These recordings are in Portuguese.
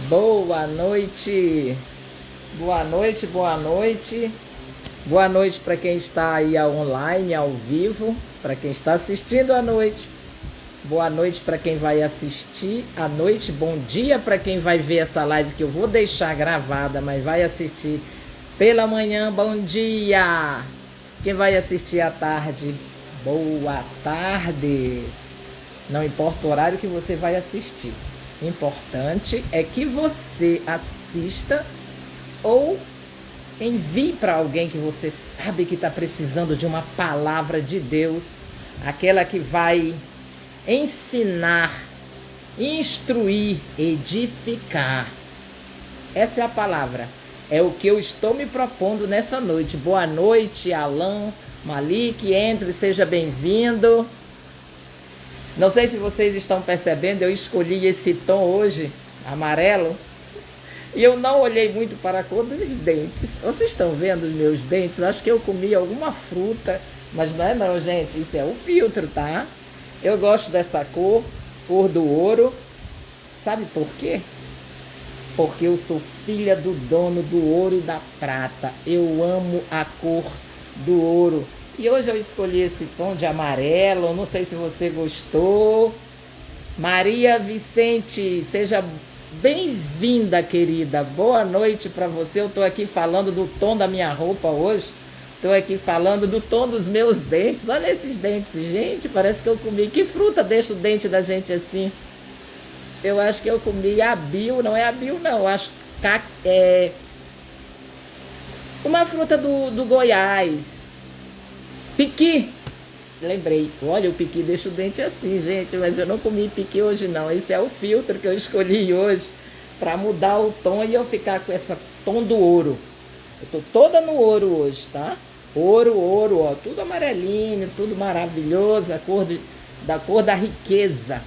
Boa noite, boa noite, boa noite. Boa noite para quem está aí online, ao vivo, para quem está assistindo à noite. Boa noite para quem vai assistir à noite. Bom dia para quem vai ver essa live que eu vou deixar gravada, mas vai assistir pela manhã. Bom dia. Quem vai assistir à tarde, boa tarde. Não importa o horário que você vai assistir. Importante é que você assista ou envie para alguém que você sabe que está precisando de uma palavra de Deus, aquela que vai ensinar, instruir, edificar. Essa é a palavra. É o que eu estou me propondo nessa noite. Boa noite, Alan, Malik, entre, seja bem-vindo. Não sei se vocês estão percebendo, eu escolhi esse tom hoje, amarelo, e eu não olhei muito para a cor dos dentes. Vocês estão vendo os meus dentes? Acho que eu comi alguma fruta, mas não é não, gente, isso é o filtro, tá? Eu gosto dessa cor, cor do ouro. Sabe por quê? Porque eu sou filha do dono do ouro e da prata. Eu amo a cor do ouro. E hoje eu escolhi esse tom de amarelo, não sei se você gostou. Maria Vicente, seja bem-vinda, querida. Boa noite para você. Eu estou aqui falando do tom da minha roupa hoje. Estou aqui falando do tom dos meus dentes. Olha esses dentes, gente, parece que eu comi. Que fruta deixa o dente da gente assim? Eu acho que eu comi abil, não é abil não, eu acho que é uma fruta do Goiás. Piqui, lembrei, olha, o piqui deixa o dente assim, gente, mas eu não comi piqui hoje não, esse é o filtro que eu escolhi hoje, para mudar o tom e eu ficar com esse tom do ouro. Eu tô toda no ouro hoje, tá? Ouro, ouro, ó, tudo amarelinho, tudo maravilhoso, da cor da riqueza,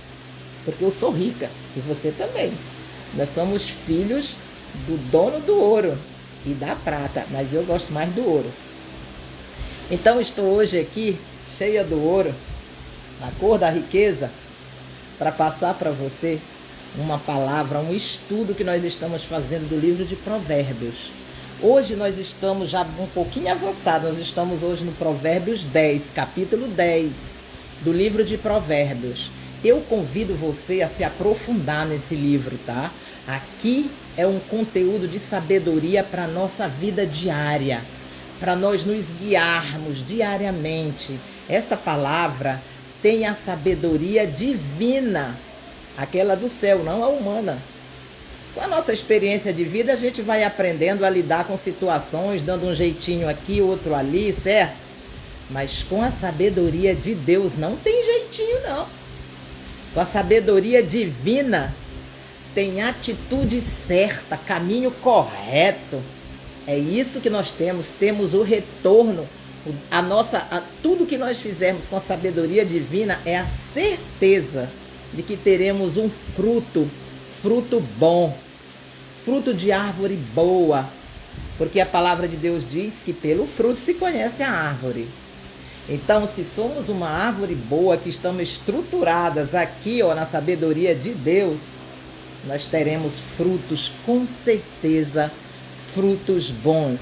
porque eu sou rica, e você também. Nós somos filhos do dono do ouro e da prata, mas eu gosto mais do ouro. Então estou hoje aqui, cheia do ouro, na cor da riqueza, para passar para você uma palavra, um estudo que nós estamos fazendo do livro de Provérbios. Hoje nós estamos já um pouquinho avançados, nós estamos hoje no Provérbios 10, capítulo 10, do livro de Provérbios. Eu convido você a se aprofundar nesse livro, tá? Aqui é um conteúdo de sabedoria para a nossa vida diária, para nós nos guiarmos diariamente. Esta palavra tem a sabedoria divina, aquela do céu, não a humana. Com a nossa experiência de vida, a gente vai aprendendo a lidar com situações, dando um jeitinho aqui, outro ali, certo? Mas com a sabedoria de Deus não tem jeitinho, não. Com a sabedoria divina, tem atitude certa, caminho correto. É isso que nós temos o retorno, tudo que nós fizermos com a sabedoria divina é a certeza de que teremos um fruto bom, fruto de árvore boa, porque a palavra de Deus diz que pelo fruto se conhece a árvore. Então, se somos uma árvore boa, que estamos estruturadas aqui, ó, na sabedoria de Deus, nós teremos frutos com certeza, frutos bons.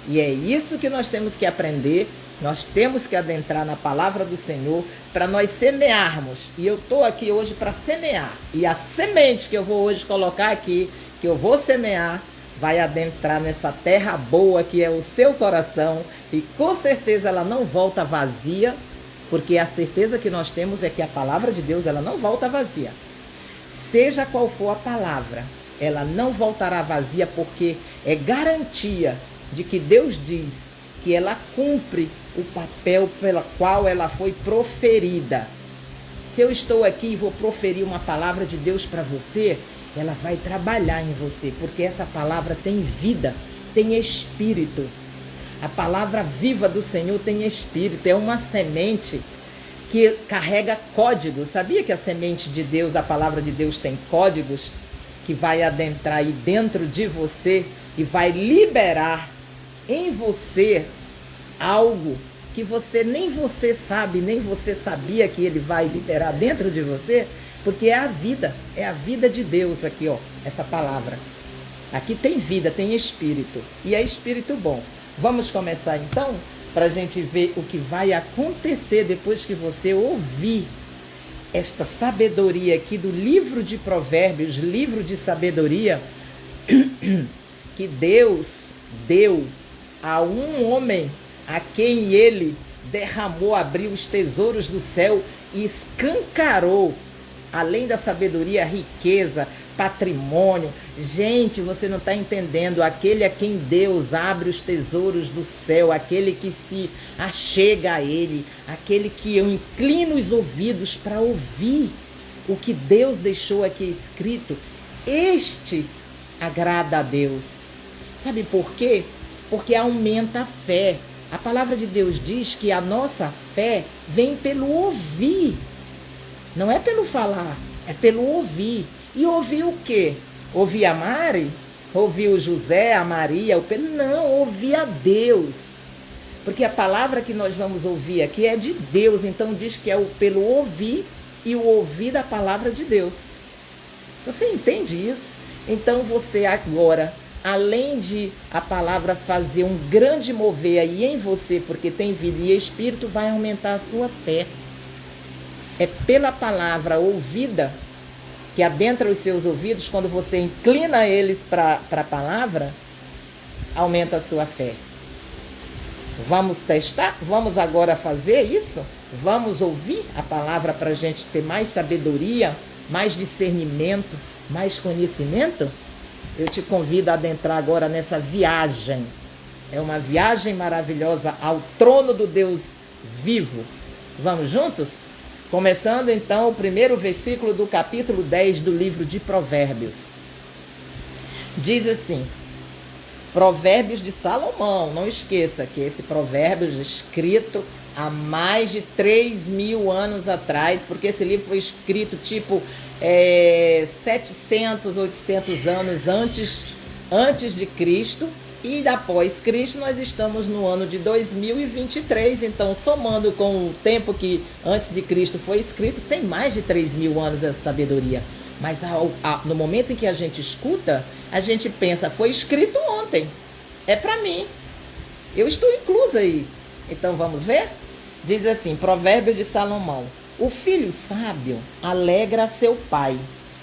E é isso que nós temos que aprender, nós temos que adentrar na palavra do Senhor para nós semearmos. E eu estou aqui hoje para semear. E a semente que eu vou hoje colocar aqui, que eu vou semear, vai adentrar nessa terra boa que é o seu coração. E com certeza ela não volta vazia, porque a certeza que nós temos é que a palavra de Deus ela não volta vazia. Seja qual for a palavra, ela não voltará vazia, porque é garantia de que Deus diz que ela cumpre o papel pelo qual ela foi proferida. Se eu estou aqui e vou proferir uma palavra de Deus para você, ela vai trabalhar em você, porque essa palavra tem vida, tem espírito. A palavra viva do Senhor tem espírito, é uma semente que carrega códigos. Sabia que a semente de Deus, a palavra de Deus, tem códigos que vai adentrar aí dentro de você e vai liberar em você algo que nem você sabe, nem você sabia que ele vai liberar dentro de você? porque é a vida de Deus aqui, ó, essa palavra. Aqui tem vida, tem espírito, e é espírito bom. Vamos começar então, para a gente ver o que vai acontecer depois que você ouvir esta sabedoria aqui do livro de Provérbios, livro de sabedoria, que Deus deu a um homem a quem ele derramou, abriu os tesouros do céu e escancarou, além da sabedoria, riqueza, patrimônio. Gente, você não está entendendo. Aquele a quem Deus abre os tesouros do céu, aquele que se achega a ele, aquele que eu inclino os ouvidos para ouvir o que Deus deixou aqui escrito, este agrada a Deus. Sabe por quê? Porque aumenta a fé. A palavra de Deus diz que a nossa fé vem pelo ouvir. Não é pelo falar, é pelo ouvir. E ouvir o quê? Ouvir a Mari? Ouvir o José, a Maria, o Pedro? Não, ouvir a Deus. Porque a palavra que nós vamos ouvir aqui é de Deus. Então diz que é pelo ouvir e o ouvir da palavra de Deus. Você entende isso? Então você agora, além de a palavra fazer um grande mover aí em você, porque tem vida e espírito, vai aumentar a sua fé. É pela palavra ouvida que adentra os seus ouvidos, quando você inclina eles para a palavra, aumenta a sua fé. Vamos testar? Vamos agora fazer isso? Vamos ouvir a palavra para a gente ter mais sabedoria, mais discernimento, mais conhecimento? Eu te convido a adentrar agora nessa viagem. É uma viagem maravilhosa ao trono do Deus vivo. Vamos juntos? Começando então o primeiro versículo do capítulo 10 do livro de Provérbios. Diz assim: Provérbios de Salomão. Não esqueça que esse Provérbios escrito há mais de 3.000 anos atrás, porque esse livro foi escrito 700, 800 anos antes de Cristo. E após Cristo nós estamos no ano de 2023, então somando com o tempo que antes de Cristo foi escrito, tem mais de 3.000 anos essa sabedoria. Mas no momento em que a gente escuta, a gente pensa, foi escrito ontem, é para mim, eu estou inclusa aí. Então vamos ver? Diz assim, Provérbios de Salomão: o filho sábio alegra seu pai,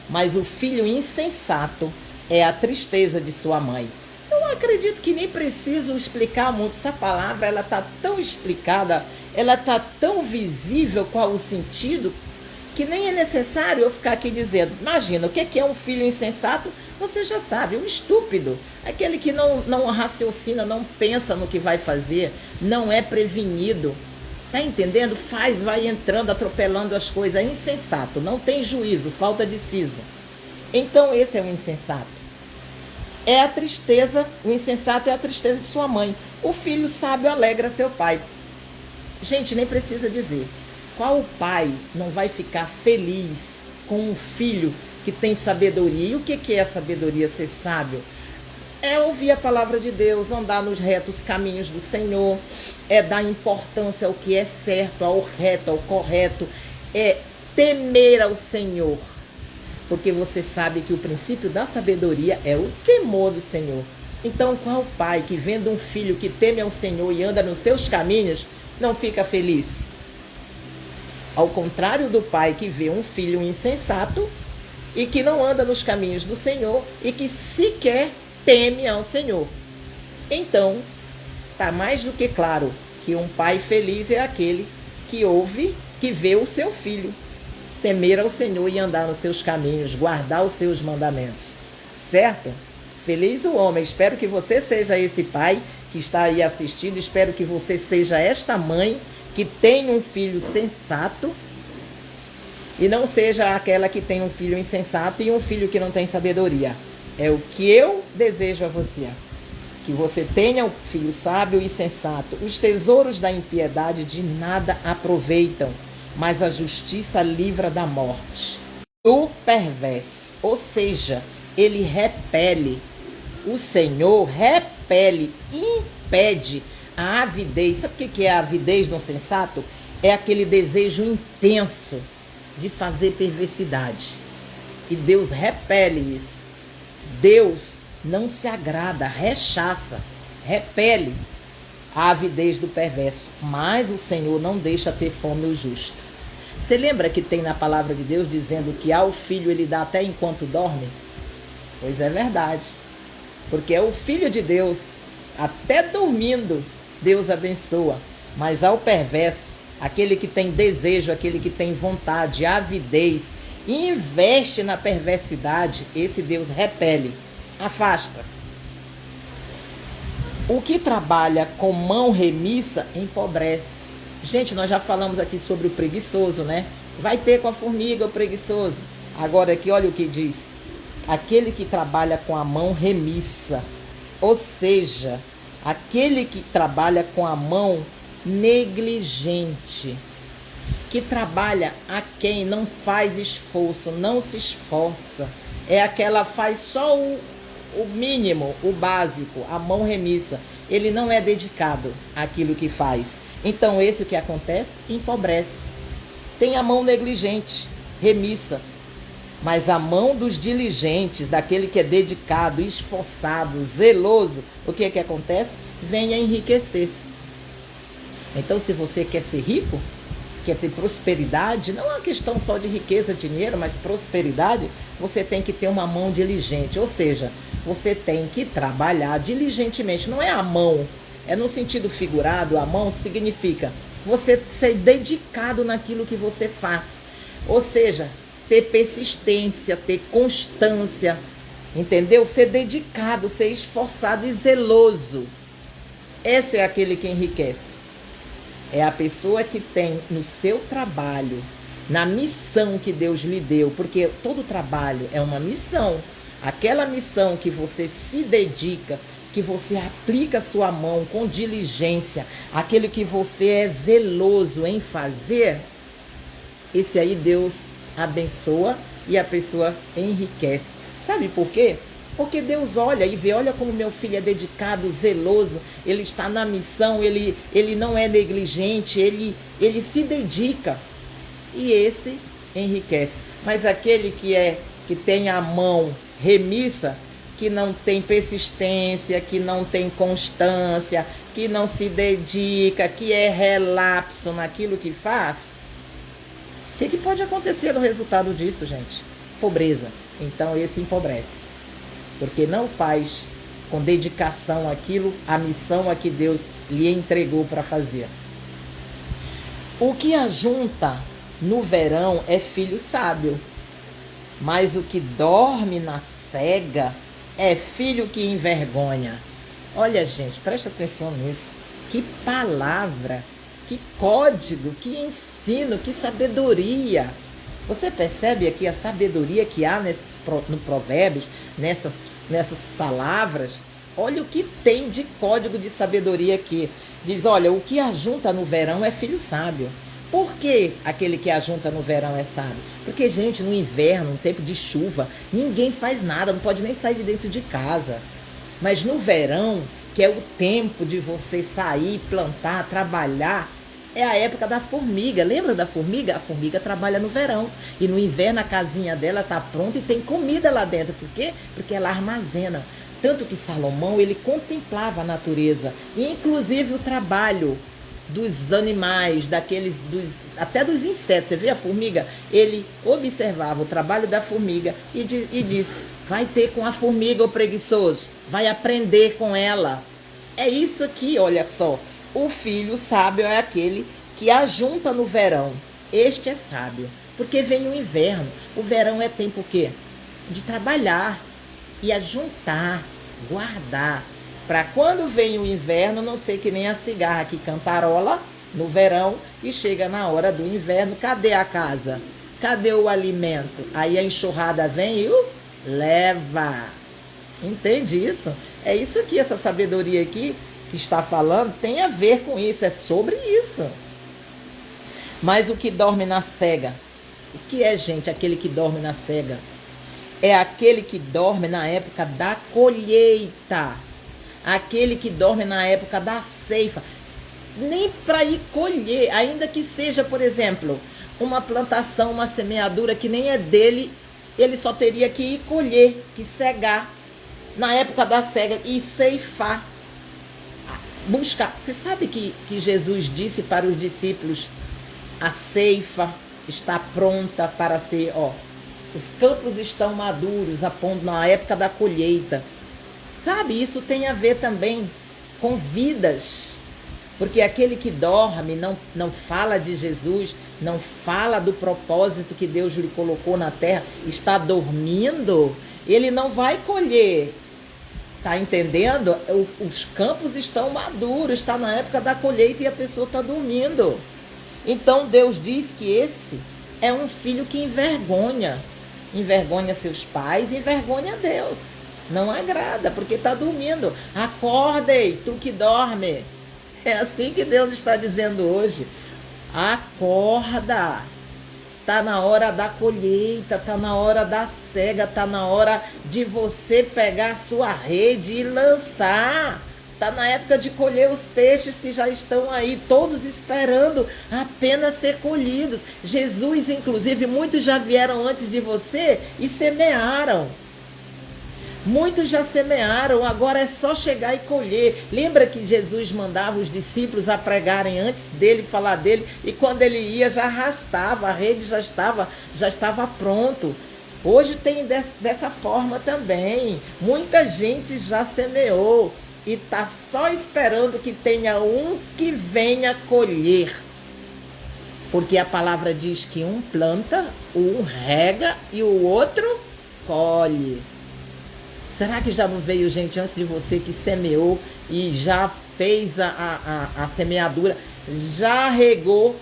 mas o filho insensato é a tristeza de sua mãe. Eu acredito que nem preciso explicar muito. Essa palavra, ela está tão explicada, ela está tão visível qual o sentido, que nem é necessário eu ficar aqui dizendo. Imagina, o que é um filho insensato? Você já sabe, um estúpido. Aquele que não raciocina, não pensa no que vai fazer, não é prevenido. Tá entendendo? Vai entrando, atropelando as coisas. É insensato, não tem juízo, falta de siso. Então esse é o insensato. É a tristeza, o insensato é a tristeza de sua mãe. O filho sábio alegra seu pai. Gente, nem precisa dizer. Qual pai não vai ficar feliz com um filho que tem sabedoria? E o que é a sabedoria, ser sábio? É ouvir a palavra de Deus, andar nos retos caminhos do Senhor, é dar importância ao que é certo, ao reto, ao correto, é temer ao Senhor. Porque você sabe que o princípio da sabedoria é o temor do Senhor. Então, qual pai que vendo um filho que teme ao Senhor e anda nos seus caminhos, não fica feliz? Ao contrário do pai que vê um filho insensato e que não anda nos caminhos do Senhor e que sequer teme ao Senhor. Então, está mais do que claro que um pai feliz é aquele que ouve, que vê o seu filho temer ao Senhor e andar nos seus caminhos, guardar os seus mandamentos. Certo? Feliz o homem. Espero que você seja esse pai que está aí assistindo. Espero que você seja esta mãe que tem um filho sensato e não seja aquela que tem um filho insensato e um filho que não tem sabedoria. É o que eu desejo a você. Que você tenha um filho sábio e sensato. Os tesouros da impiedade de nada aproveitam, mas a justiça livra da morte. O perverso, ou seja, ele repele. O Senhor repele, impede a avidez. Sabe o que é a avidez do insensato? É aquele desejo intenso de fazer perversidade. E Deus repele isso. Deus não se agrada, rechaça, repele a avidez do perverso. Mas o Senhor não deixa ter fome o justo. Você lembra que tem na palavra de Deus dizendo que ao filho ele dá até enquanto dorme? Pois é verdade. Porque é o filho de Deus, até dormindo, Deus abençoa. Mas ao perverso, aquele que tem desejo, aquele que tem vontade, avidez, e investe na perversidade, esse Deus repele, afasta. O que trabalha com mão remissa empobrece. Gente, nós já falamos aqui sobre o preguiçoso, né? Vai ter com a formiga o preguiçoso. Agora aqui, olha o que diz. Aquele que trabalha com a mão remissa, ou seja, aquele que trabalha com a mão negligente, que trabalha a quem não faz esforço, não se esforça, é aquela faz só o mínimo, o básico, a mão remissa, ele não é dedicado àquilo que faz. Então esse o que acontece? Empobrece. Tem a mão negligente, remissa. Mas a mão dos diligentes, daquele que é dedicado, esforçado, zeloso, o que é que acontece? Vem a enriquecer-se. Então, se você quer ser rico, quer ter prosperidade, não é uma questão só de riqueza, dinheiro, mas prosperidade, você tem que ter uma mão diligente. Ou seja, você tem que trabalhar diligentemente. Não é a mão, é no sentido figurado, a mão significa você ser dedicado naquilo que você faz. Ou seja, ter persistência, ter constância, entendeu? Ser dedicado, ser esforçado e zeloso. Esse é aquele que enriquece. É a pessoa que tem no seu trabalho, na missão que Deus lhe deu, porque todo trabalho é uma missão. Aquela missão que você se dedica, que você aplica a sua mão com diligência, aquele que você é zeloso em fazer, esse aí Deus abençoa e a pessoa enriquece. Sabe por quê? Porque Deus olha e vê, olha como meu filho é dedicado, zeloso, ele está na missão, ele não é negligente, ele se dedica. E esse enriquece. Mas aquele que tem a mão remissa, que não tem persistência, que não tem constância, que não se dedica, que é relapso naquilo que faz, o que pode acontecer no resultado disso, gente? Pobreza. Então esse empobrece. Porque não faz com dedicação aquilo, a missão a que Deus lhe entregou para fazer. O que ajunta no verão é filho sábio. Mas o que dorme na cega é filho que envergonha. Olha, gente, presta atenção nisso. Que palavra, que código, que ensino, que sabedoria. Você percebe aqui a sabedoria que há no Provérbios, nessas palavras? Olha o que tem de código de sabedoria aqui. Diz, olha, o que ajunta no verão é filho sábio. Por que aquele que ajunta no verão é sábio? Porque, gente, no inverno, no tempo de chuva, ninguém faz nada, não pode nem sair de dentro de casa. Mas no verão, que é o tempo de você sair, plantar, trabalhar, é a época da formiga. Lembra da formiga? A formiga trabalha no verão. E no inverno a casinha dela está pronta e tem comida lá dentro. Por quê? Porque ela armazena. Tanto que Salomão, ele contemplava a natureza. E inclusive o trabalho dos animais, até dos insetos. Você vê a formiga? Ele observava o trabalho da formiga e disse, vai ter com a formiga o preguiçoso. Vai aprender com ela. É isso aqui, olha só. O filho sábio é aquele que ajunta no verão. Este é sábio, porque vem o inverno. O verão é tempo o quê? De trabalhar e ajuntar, guardar. Para quando vem o inverno, não sei que nem a cigarra que cantarola no verão e chega na hora do inverno, cadê a casa? Cadê o alimento? Aí a enxurrada vem e leva. Entende isso? É isso aqui, essa sabedoria aqui que está falando, tem a ver com isso, é sobre isso. Mas o que dorme na cega, o que é, gente, aquele que dorme na cega? É aquele que dorme na época da colheita, aquele que dorme na época da ceifa, nem para ir colher, ainda que seja, por exemplo, uma plantação, uma semeadura que nem é dele, ele só teria que ir colher, que cegar, na época da cega, e ceifar, buscar. Você sabe que Jesus disse para os discípulos, a ceifa está pronta para ser, os campos estão maduros, apontando na época da colheita. Sabe, isso tem a ver também com vidas. Porque aquele que dorme, não fala de Jesus, não fala do propósito que Deus lhe colocou na terra, está dormindo, ele não vai colher. Está entendendo? Os campos estão maduros, está na época da colheita e a pessoa está dormindo. Então Deus diz que esse é um filho que envergonha seus pais, envergonha Deus. Não agrada, porque está dormindo. Acordem, tu que dorme. É assim que Deus está dizendo hoje. Acorda. Está na hora da colheita, está na hora da cega, está na hora de você pegar a sua rede e lançar. Está na época de colher os peixes que já estão aí, todos esperando apenas ser colhidos. Jesus, inclusive, muitos já vieram antes de você e semearam. Muitos já semearam, agora é só chegar e colher. Lembra que Jesus mandava os discípulos a pregarem antes dele, falar dele, e quando ele ia já arrastava, a rede já estava pronto. Hoje tem dessa forma também. Muita gente já semeou e está só esperando que tenha um que venha colher. Porque a palavra diz que um planta, um rega e o outro colhe. Será que já não veio gente antes de você que semeou e já fez a semeadura, já regou,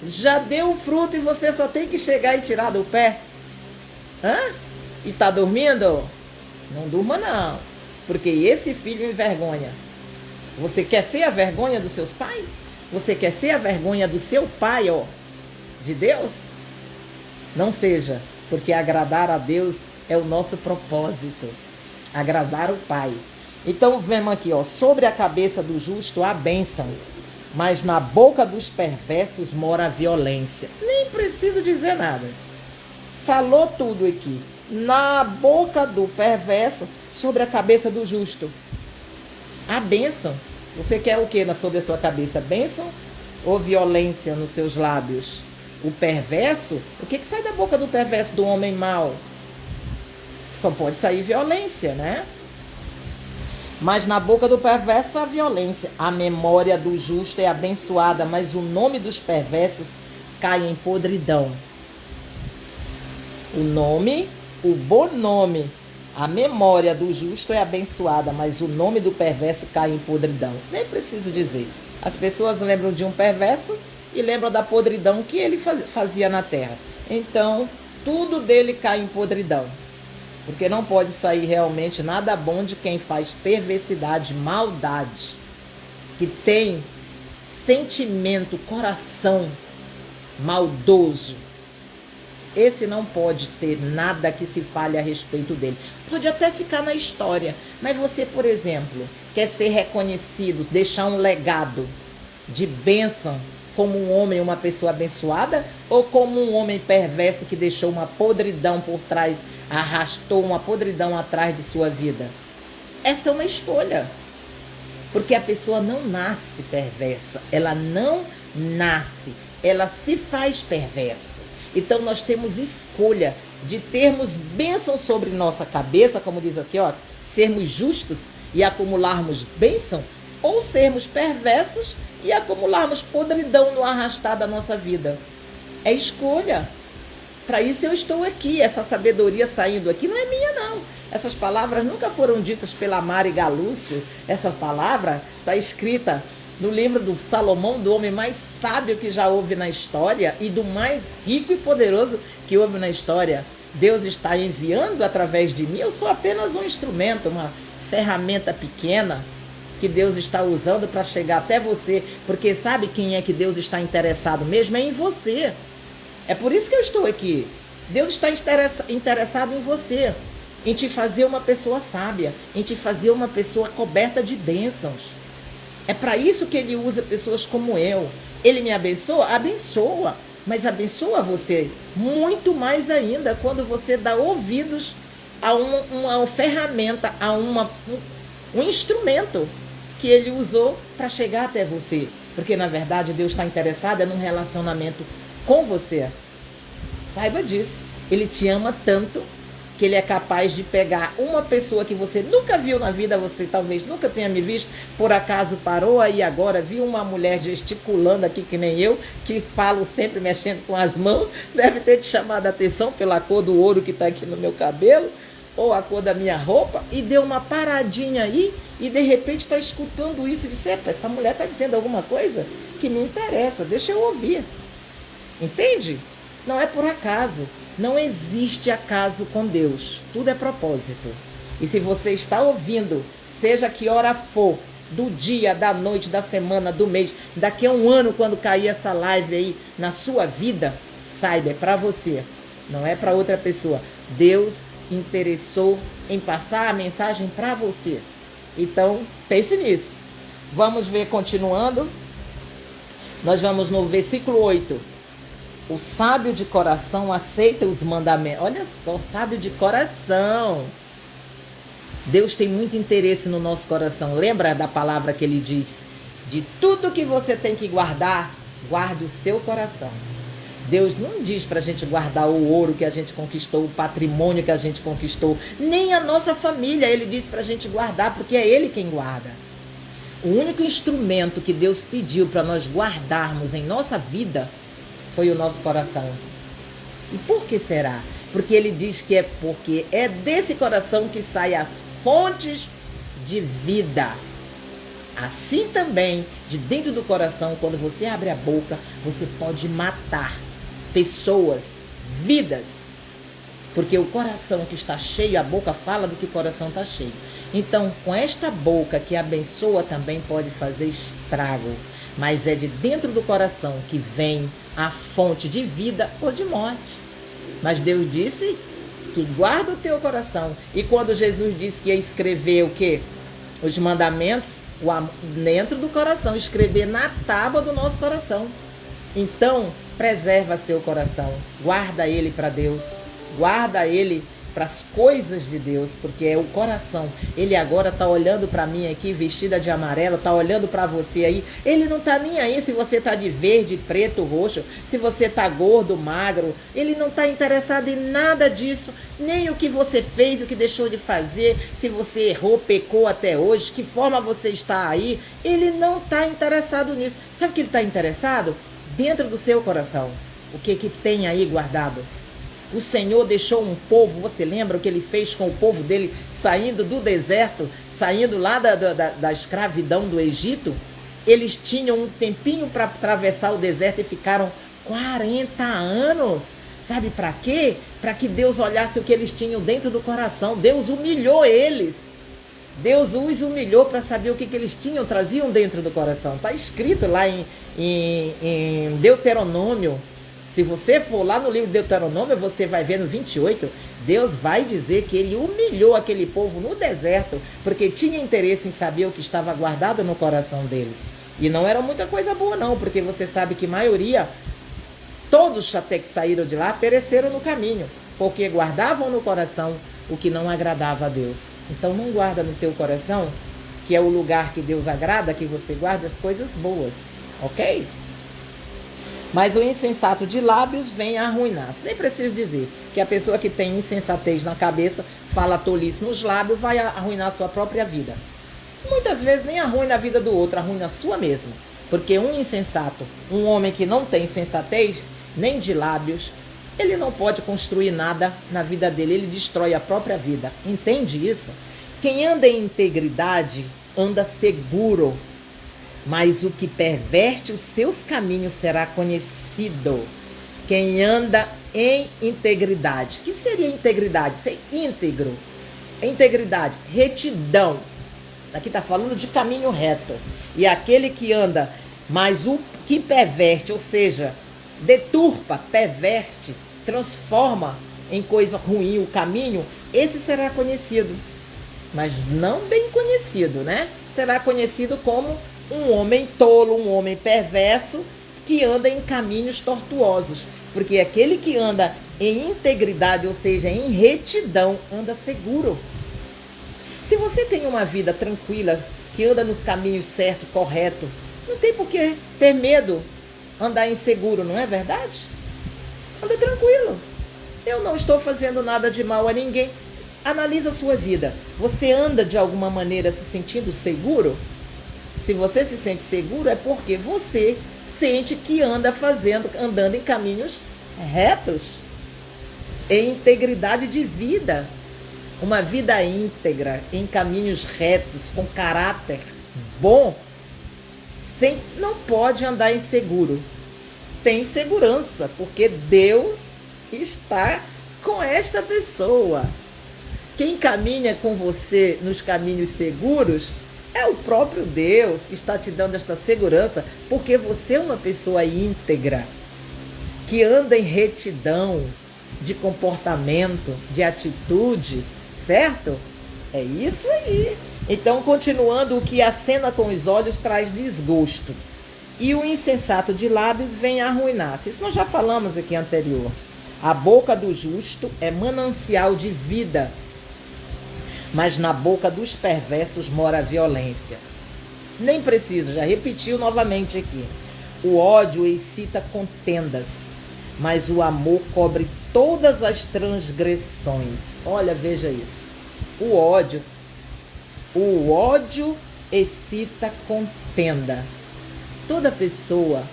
já deu fruto e você só tem que chegar e tirar do pé? E tá dormindo? Não durma não, porque esse filho envergonha. Você quer ser a vergonha dos seus pais? Você quer ser a vergonha do seu pai, de Deus? Não seja, porque agradar a Deus é o nosso propósito. Agradar o Pai. Então vemos aqui, sobre a cabeça do justo há bênção, mas na boca dos perversos mora a violência. Nem preciso dizer nada. Falou tudo aqui. Na boca do perverso, sobre a cabeça do justo. A bênção. Você quer o que sobre a sua cabeça? Bênção ou violência nos seus lábios? O perverso, o que sai da boca do perverso, do homem mau? Só pode sair violência, né? Mas na boca do perverso a violência. A memória do justo é abençoada, mas o nome dos perversos cai em podridão. O bom nome, a memória do justo é abençoada, mas o nome do perverso cai em podridão. Nem preciso dizer. As pessoas lembram de um perverso e lembram da podridão que ele fazia na terra. Então, tudo dele cai em podridão. Porque não pode sair realmente nada bom de quem faz perversidade, maldade, que tem sentimento, coração maldoso. Esse não pode ter nada que se fale a respeito dele. Pode até ficar na história, mas você, por exemplo, quer ser reconhecido, deixar um legado de bênção como um homem, uma pessoa abençoada, ou como um homem perverso que deixou uma podridão por trás, arrastou uma podridão atrás de sua vida? Essa é uma escolha. Porque a pessoa não nasce perversa, ela não nasce, ela se faz perversa. Então nós temos escolha de termos bênção sobre nossa cabeça, como diz aqui, sermos justos e acumularmos bênção, ou sermos perversos e acumularmos podridão no arrastar da nossa vida. É escolha. Para isso eu estou aqui. Essa sabedoria saindo aqui não é minha, não. Essas palavras nunca foram ditas pela Mari Galúcio. Essa palavra está escrita no livro do Salomão, do homem mais sábio que já houve na história e do mais rico e poderoso que houve na história. Deus está enviando através de mim. Eu sou apenas um instrumento, uma ferramenta pequena que Deus está usando para chegar até você, porque sabe quem é que Deus está interessado mesmo? É em você. É por isso que eu estou aqui. Deus está interessado em você, em te fazer uma pessoa sábia, em te fazer uma pessoa coberta de bênçãos. É para isso que Ele usa pessoas como eu. Ele me abençoa? Abençoa. mas abençoa você muito mais ainda quando você dá ouvidos a uma ferramenta, a um instrumento que ele usou para chegar até você. Porque, na verdade, Deus está interessado num relacionamento com você. Saiba disso. Ele te ama tanto que ele é capaz de pegar uma pessoa que você nunca viu na vida, você talvez nunca tenha me visto, por acaso parou aí agora, viu uma mulher gesticulando aqui que nem eu, que falo sempre mexendo com as mãos, deve ter te chamado a atenção pela cor do ouro que está aqui no meu cabelo, ou a cor da minha roupa, e deu uma paradinha aí, e de repente está escutando isso e disse, essa mulher está dizendo alguma coisa que me interessa, deixa eu ouvir. Entende? Não é por acaso. Não existe acaso com Deus. Tudo é propósito. E se você está ouvindo, seja que hora for, do dia, da noite, da semana, do mês, daqui a um ano, quando cair essa live aí na sua vida, saiba, é para você, não é para outra pessoa. Deus interessou em passar a mensagem para você. Então, pense nisso. Vamos ver continuando. Nós vamos no versículo 8. O sábio de coração aceita os mandamentos. Olha só, sábio de coração. Deus tem muito interesse no nosso coração. Lembra da palavra que ele diz? De tudo que você tem que guardar, guarde o seu coração. Deus não diz para a gente guardar o ouro que a gente conquistou, o patrimônio que a gente conquistou, nem a nossa família. Ele diz para a gente guardar, porque é Ele quem guarda. O único instrumento que Deus pediu para nós guardarmos em nossa vida foi o nosso coração. E por que será? Porque ele diz que é porque é desse coração que saem as fontes de vida. Assim também, de dentro do coração, quando você abre a boca, você pode matar pessoas, vidas. Porque o coração que está cheio, a boca fala do que o coração está cheio. Então, com esta boca que abençoa também pode fazer estrago. Mas é de dentro do coração que vem a fonte de vida ou de morte. Mas Deus disse que guarda o teu coração. E quando Jesus disse que ia escrever o quê? Os mandamentos, dentro do coração, escrever na tábua do nosso coração. Então, preserva seu coração, guarda ele para Deus, guarda ele para as coisas de Deus, porque é o coração. Ele agora está olhando para mim aqui, vestida de amarelo, está olhando para você aí. Ele não está nem aí se você está de verde, preto, roxo, se você está gordo, magro. Ele não está interessado em nada disso, nem o que você fez, o que deixou de fazer, se você errou, pecou até hoje, que forma você está aí. Ele não está interessado nisso. Sabe o que ele está interessado? Dentro do seu coração. O que tem aí guardado? O Senhor deixou um povo, você lembra o que ele fez com o povo dele saindo do deserto, saindo lá da escravidão do Egito? Eles tinham um tempinho para atravessar o deserto e ficaram 40 anos. Sabe para quê? Para que Deus olhasse o que eles tinham dentro do coração. Deus humilhou eles. Deus os humilhou para saber o que eles tinham, traziam dentro do coração. Está escrito lá em Deuteronômio. Se você for lá no livro de Deuteronômio, você vai ver no 28, Deus vai dizer que ele humilhou aquele povo no deserto, porque tinha interesse em saber o que estava guardado no coração deles. E não era muita coisa boa não, porque você sabe que a maioria, todos até que saíram de lá, pereceram no caminho, porque guardavam no coração o que não agradava a Deus. Então não guarda no teu coração, que é o lugar que Deus agrada, que você guarde as coisas boas, ok? Mas o insensato de lábios vem a arruinar-se. Nem preciso dizer que a pessoa que tem insensatez na cabeça, fala tolice nos lábios, vai arruinar a sua própria vida. Muitas vezes nem arruina a vida do outro, arruina a sua mesma. Porque um insensato, um homem que não tem sensatez, nem de lábios, ele não pode construir nada na vida dele, ele destrói a própria vida. Entende isso? Quem anda em integridade, anda seguro. Mas o que perverte os seus caminhos será conhecido. Quem anda em integridade. O que seria integridade? Ser íntegro. Integridade, retidão. Aqui está falando de caminho reto. E aquele que anda, mas o que perverte, ou seja, deturpa, perverte, transforma em coisa ruim o caminho, esse será conhecido. Mas não bem conhecido, né? Será conhecido como um homem tolo, um homem perverso, que anda em caminhos tortuosos. Porque aquele que anda em integridade, ou seja, em retidão, anda seguro. Se você tem uma vida tranquila, que anda nos caminhos certos, correto, não tem por que ter medo, andar inseguro, não é verdade? Anda tranquilo. Eu não estou fazendo nada de mal a ninguém. Analisa a sua vida. Você anda de alguma maneira se sentindo seguro? Se você se sente seguro, é porque você sente que andando em caminhos retos, em integridade de vida. Uma vida íntegra, em caminhos retos, com caráter bom, não pode andar inseguro. Tem segurança, porque Deus está com esta pessoa. Quem caminha com você nos caminhos seguros é o próprio Deus que está te dando esta segurança, porque você é uma pessoa íntegra, que anda em retidão de comportamento, de atitude, certo? É isso aí. Então, continuando, o que acena com os olhos traz desgosto, e o insensato de lábios vem arruinar-se. Isso nós já falamos aqui anterior. A boca do justo é manancial de vida, mas na boca dos perversos mora a violência. Nem preciso, já repetiu novamente aqui. O ódio excita contendas, mas o amor cobre todas as transgressões. Olha, veja isso. O ódio excita contenda. Toda pessoa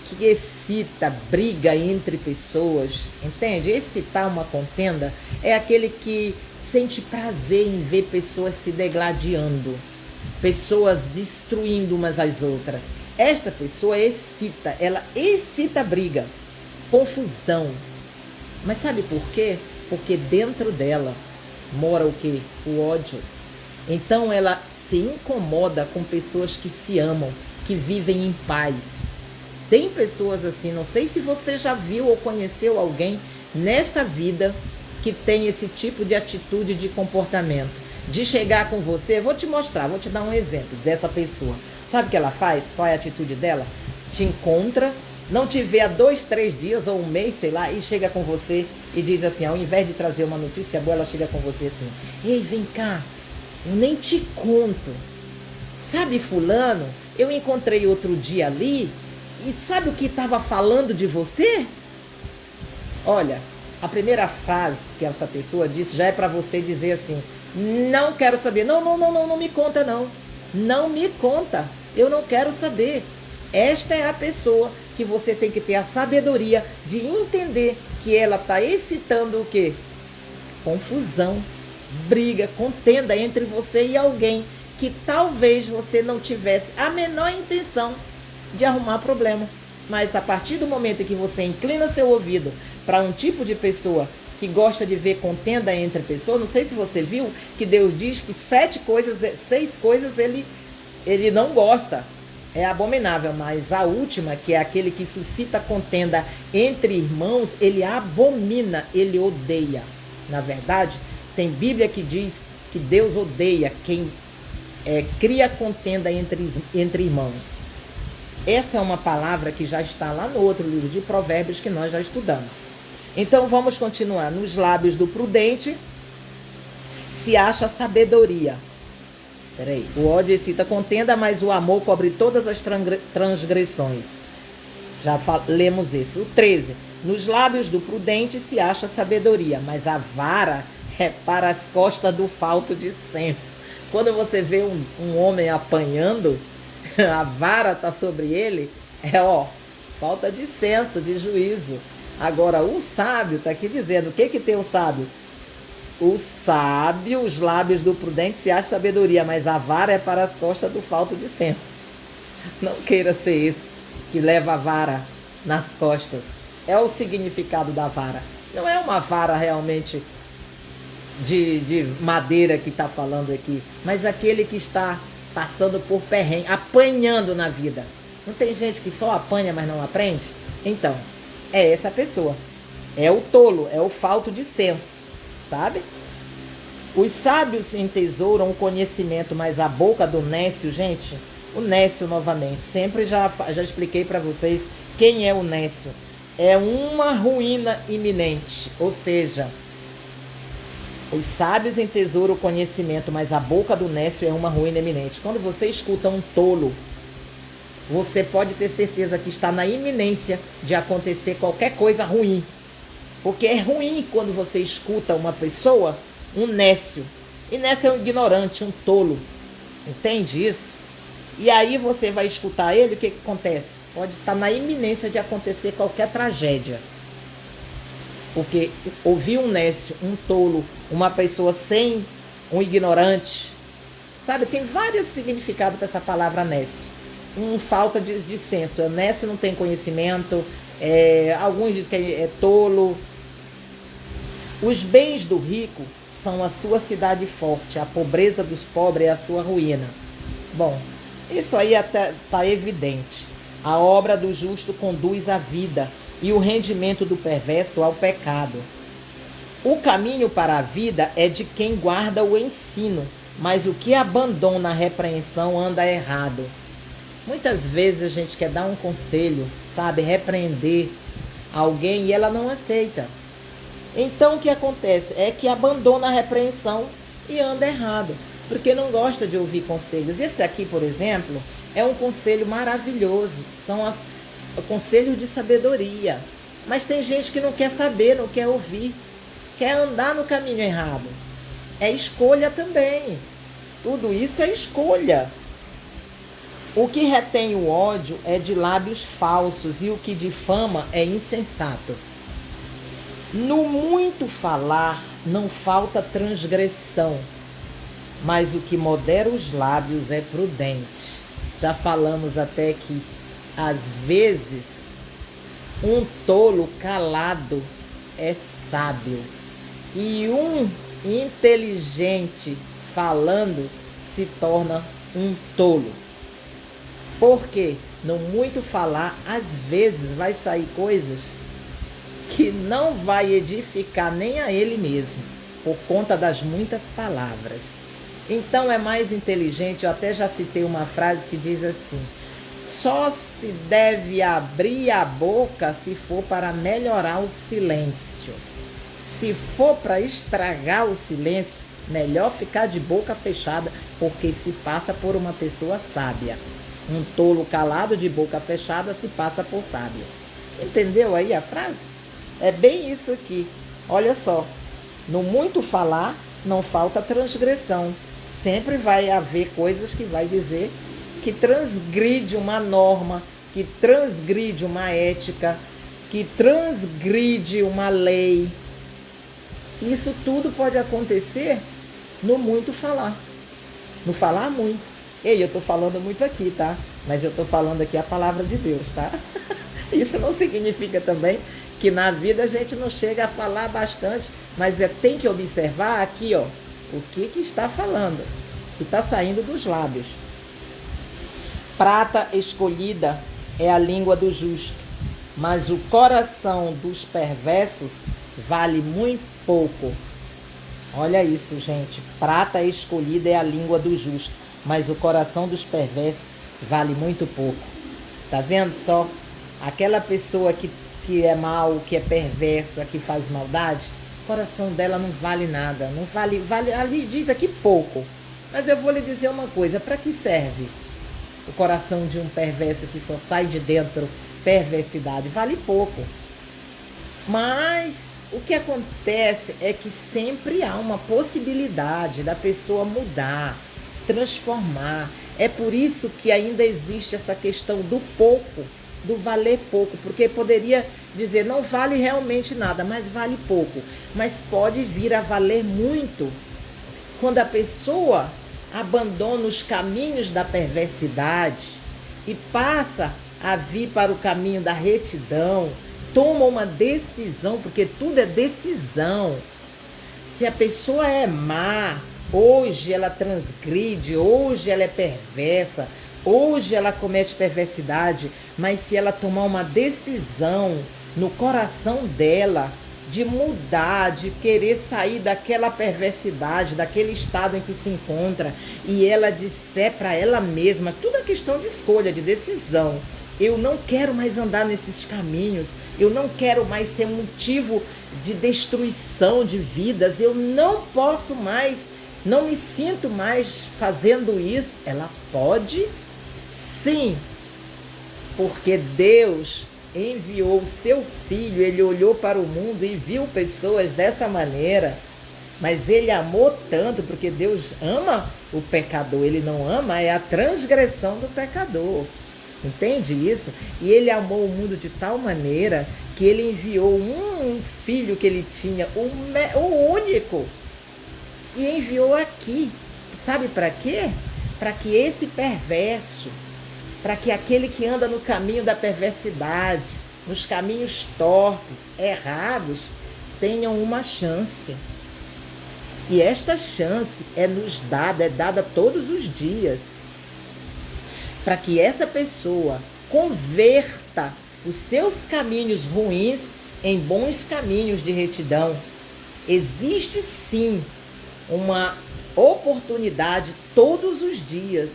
que excita briga entre pessoas, entende? Excitar uma contenda é aquele que sente prazer em ver pessoas se degladiando, pessoas destruindo umas às outras. Esta pessoa ela excita a briga, confusão. Mas sabe por quê? Porque dentro dela mora o quê? O ódio. Então ela se incomoda com pessoas que se amam, que vivem em paz. Tem pessoas assim, não sei se você já viu ou conheceu alguém nesta vida que tem esse tipo de atitude, de comportamento. De chegar com você, vou te mostrar, vou te dar um exemplo dessa pessoa. Sabe o que ela faz? Qual é a atitude dela? Te encontra, não te vê há 2, 3 dias ou um mês, sei lá, e chega com você e diz assim, ao invés de trazer uma notícia boa, ela chega com você assim, ei, vem cá, eu nem te conto. Sabe fulano, eu encontrei outro dia ali, e sabe o que estava falando de você? Olha, a primeira frase que essa pessoa disse já é para você dizer assim, não quero saber, não me conta não. Não me conta, eu não quero saber. Esta é a pessoa que você tem que ter a sabedoria de entender que ela está excitando o quê? Confusão, briga, contenda entre você e alguém que talvez você não tivesse a menor intenção de arrumar problema. Mas a partir do momento em que você inclina seu ouvido para um tipo de pessoa que gosta de ver contenda entre pessoas, não sei se você viu que Deus diz que 6 coisas ele não gosta, é abominável, mas a última, que é aquele que suscita contenda entre irmãos, ele abomina, ele odeia. Na verdade, tem Bíblia que diz que Deus odeia quem cria contenda entre irmãos. Essa é uma palavra que já está lá no outro livro de Provérbios que nós já estudamos. Então vamos continuar. Nos lábios do prudente se acha sabedoria. O ódio excita contenda, mas o amor cobre todas as transgressões. Já lemos esse. O 13. Nos lábios do prudente se acha sabedoria, mas a vara é para as costas do falto de senso. Quando você vê um homem apanhando, a vara está sobre ele, falta de senso, de juízo. Agora, o sábio está aqui dizendo, o que tem o sábio? O sábio, os lábios do prudente se acha sabedoria, mas a vara é para as costas do falto de senso. Não queira ser esse que leva a vara nas costas. É o significado da vara. Não é uma vara realmente de madeira que está falando aqui, mas aquele que está passando por perrengue, apanhando na vida. Não tem gente que só apanha, mas não aprende? Então, é essa pessoa. É o tolo, é o falto de senso, sabe? Os sábios entesouram o conhecimento, mas a boca do nécio, gente, o nécio novamente, sempre já expliquei para vocês Quem é o nécio? É uma ruína iminente, ou seja, os sábios entesouram o conhecimento, mas a boca do nécio é uma ruína iminente. Quando você escuta um tolo, você pode ter certeza que está na iminência de acontecer qualquer coisa ruim. Porque é ruim quando você escuta uma pessoa, um nécio. E nécio é um ignorante, um tolo. Entende isso? E aí você vai escutar ele, o que acontece? Pode estar na iminência de acontecer qualquer tragédia. Porque ouvir um nécio, um tolo, uma pessoa sem, um ignorante, sabe, tem vários significados para essa palavra nécio. Falta de senso. Nécio não tem conhecimento, alguns dizem que é tolo. Os bens do rico são a sua cidade forte, a pobreza dos pobres é a sua ruína. Bom, isso aí até está evidente. A obra do justo conduz à vida e o rendimento do perverso ao pecado. O caminho para a vida é de quem guarda o ensino, mas o que abandona a repreensão anda errado. Muitas vezes a gente quer dar um conselho, sabe, repreender alguém e ela não aceita. Então o que acontece é que abandona a repreensão e anda errado, porque não gosta de ouvir conselhos. Esse aqui, por exemplo, é um conselho maravilhoso, são conselhos de sabedoria. Mas tem gente que não quer saber, não quer ouvir, quer andar no caminho errado. É escolha também. Tudo isso é escolha. O que retém o ódio é de lábios falsos e o que difama é insensato. No muito falar não falta transgressão, mas o que modera os lábios é prudente. Já falamos até que, às vezes, um tolo calado é sábio e um inteligente falando se torna um tolo. Porque no muito falar, às vezes vai sair coisas que não vai edificar nem a ele mesmo, por conta das muitas palavras. Então é mais inteligente, eu até já citei uma frase que diz assim: só se deve abrir a boca se for para melhorar o silêncio. Se for para estragar o silêncio, melhor ficar de boca fechada, porque se passa por uma pessoa sábia. Um tolo calado de boca fechada se passa por sábio. Entendeu aí a frase? É bem isso aqui. Olha só. No muito falar, não falta transgressão. Sempre vai haver coisas que vai dizer que transgride uma norma, que transgride uma ética, que transgride uma lei. Isso tudo pode acontecer no muito falar. No falar muito. Ei, eu estou falando muito aqui, tá? Mas eu estou falando aqui a palavra de Deus, tá? Isso não significa também que na vida a gente não chega a falar bastante, mas tem que observar aqui, ó, o que está falando, o que está saindo dos lábios. Prata escolhida é a língua do justo, mas o coração dos perversos vale muito pouco. Olha isso, gente. Prata escolhida é a língua do justo, mas o coração dos perversos vale muito pouco. Tá vendo só? Aquela pessoa que é mal, que é perversa, que faz maldade, o coração dela não vale nada. Não vale, ali diz aqui pouco. Mas eu vou lhe dizer uma coisa, para que serve o coração de um perverso que só sai de dentro perversidade? Vale pouco. Mas o que acontece é que sempre há uma possibilidade da pessoa mudar, transformar. É por isso que ainda existe essa questão do pouco, do valer pouco, porque poderia dizer não vale realmente nada, mas vale pouco. Mas pode vir a valer muito quando a pessoa abandona os caminhos da perversidade e passa a vir para o caminho da retidão, toma uma decisão, porque tudo é decisão. Se a pessoa é má, hoje ela transgride, hoje ela é perversa, hoje ela comete perversidade, mas se ela tomar uma decisão no coração dela de mudar, de querer sair daquela perversidade, daquele estado em que se encontra, e ela disser para ela mesma, tudo é questão de escolha, de decisão, Eu não quero mais andar nesses caminhos. Eu não quero mais ser motivo de destruição de vidas. Eu não posso mais, não me sinto mais fazendo isso. Ela pode sim, porque Deus enviou o seu filho, ele olhou para o mundo e viu pessoas dessa maneira, mas ele amou tanto, porque Deus ama o pecador, ele não ama a transgressão do pecador, entende isso? E ele amou o mundo de tal maneira que ele enviou um filho que ele tinha, o único, e enviou aqui, sabe para quê? Para que esse perverso, para que aquele que anda no caminho da perversidade, nos caminhos tortos, errados, tenham uma chance. E esta chance é dada todos os dias, para que essa pessoa converta os seus caminhos ruins em bons caminhos de retidão. Existe sim uma oportunidade todos os dias,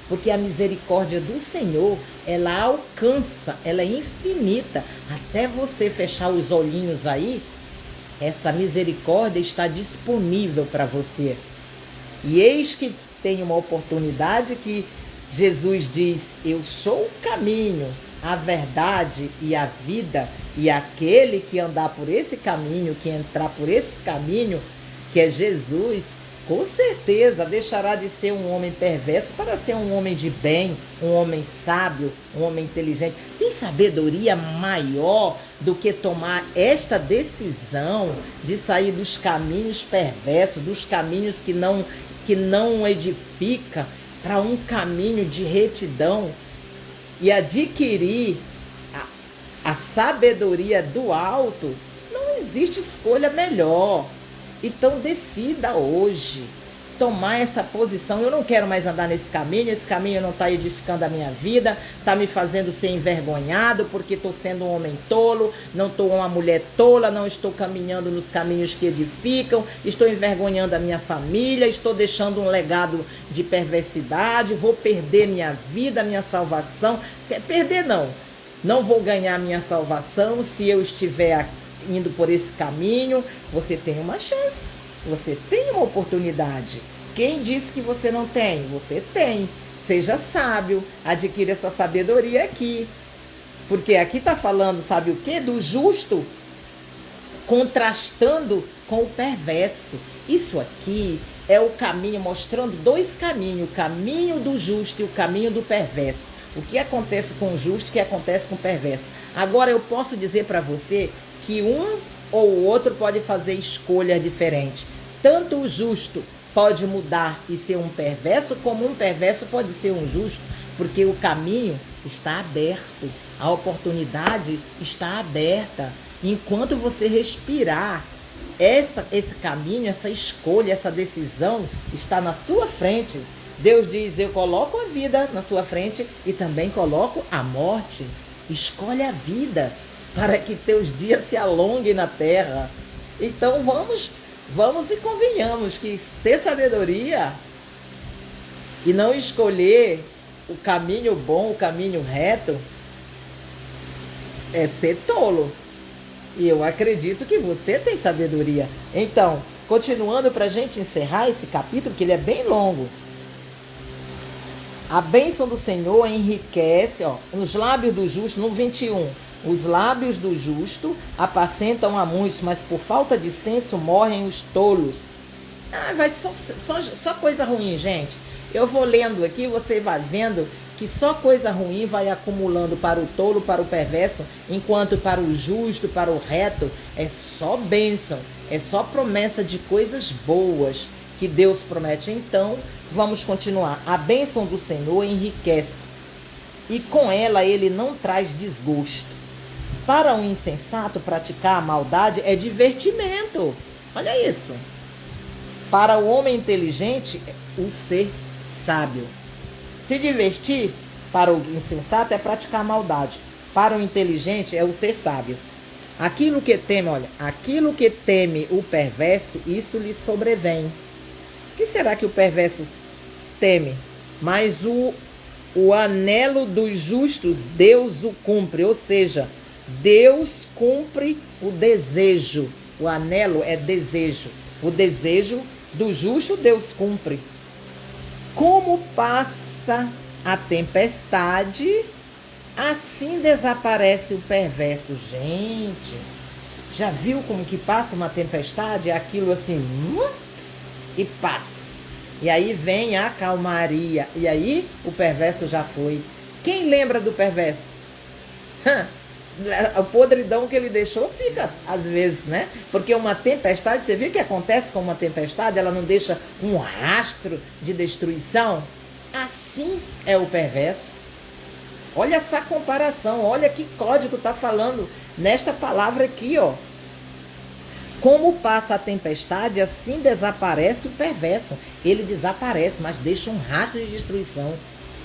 porque a misericórdia do Senhor, ela alcança, ela é infinita. Até você fechar os olhinhos aí, essa misericórdia está disponível para você. E eis que tem uma oportunidade que Jesus diz: eu sou o caminho, a verdade e a vida, e aquele que andar por esse caminho, que entrar por esse caminho, que é Jesus, com certeza deixará de ser um homem perverso para ser um homem de bem, um homem sábio, um homem inteligente. Tem sabedoria maior do que tomar esta decisão de sair dos caminhos perversos, dos caminhos que não edifica, para um caminho de retidão e adquirir a sabedoria do alto? Não existe escolha melhor. Então decida hoje tomar essa posição. Eu não quero mais andar nesse caminho não está edificando a minha vida, está me fazendo ser envergonhado, porque estou sendo um homem tolo, não estou uma mulher tola, não estou caminhando nos caminhos que edificam, estou envergonhando a minha família, estou deixando um legado de perversidade, vou perder minha vida, minha salvação. Perder não vou ganhar minha salvação se eu estiver indo por esse caminho. Você tem uma chance, você tem uma oportunidade. Quem disse que você não tem? Você tem. Seja sábio, adquira essa sabedoria aqui, porque aqui está falando, sabe o que? Do justo contrastando com o perverso. Isso aqui é o caminho, mostrando dois caminhos, o caminho do justo e o caminho do perverso. O que acontece com o justo e o que acontece com o perverso. Agora eu posso dizer para você que um ou o outro pode fazer escolhas diferentes. Tanto o justo pode mudar e ser um perverso, como um perverso pode ser um justo, porque o caminho está aberto, a oportunidade está aberta. Enquanto você respirar, esse caminho, essa escolha, essa decisão está na sua frente. Deus diz: eu coloco a vida na sua frente e também coloco a morte. Escolhe a vida, para que teus dias se alonguem na terra. Então vamos e convenhamos que ter sabedoria e não escolher o caminho bom, o caminho reto, é ser tolo. E eu acredito que você tem sabedoria. Então, continuando para a gente encerrar esse capítulo, que ele é bem longo. A bênção do Senhor enriquece, nos lábios do justo, no 21. Os lábios do justo apacentam a muitos, mas por falta de senso morrem os tolos. Vai só coisa ruim, gente. Eu vou lendo aqui, você vai vendo que só coisa ruim vai acumulando para o tolo, para o perverso, enquanto para o justo, para o reto, é só bênção, é só promessa de coisas boas que Deus promete. Então, vamos continuar. A bênção do Senhor enriquece, e com ela ele não traz desgosto. Para um insensato, praticar a maldade é divertimento. Olha isso. Para o homem inteligente, o ser sábio. Se divertir, para o insensato, é praticar a maldade. Para o inteligente, é o ser sábio. Aquilo que teme o perverso, isso lhe sobrevém. O que será que o perverso teme? Mas O anelo dos justos, Deus o cumpre. Ou seja, Deus cumpre o desejo. O anelo é desejo. O desejo do justo, Deus cumpre. Como passa a tempestade, assim desaparece o perverso. Gente, já viu como que passa uma tempestade? É aquilo assim, e passa. E aí vem a calmaria. E aí o perverso já foi. Quem lembra do perverso? O podridão que ele deixou fica, às vezes, né? Porque uma tempestade, você viu o que acontece com uma tempestade? Ela não deixa um rastro de destruição? Assim é o perverso. Olha essa comparação, olha que código está falando nesta palavra aqui, ó. Como passa a tempestade, assim desaparece o perverso. Ele desaparece, mas deixa um rastro de destruição.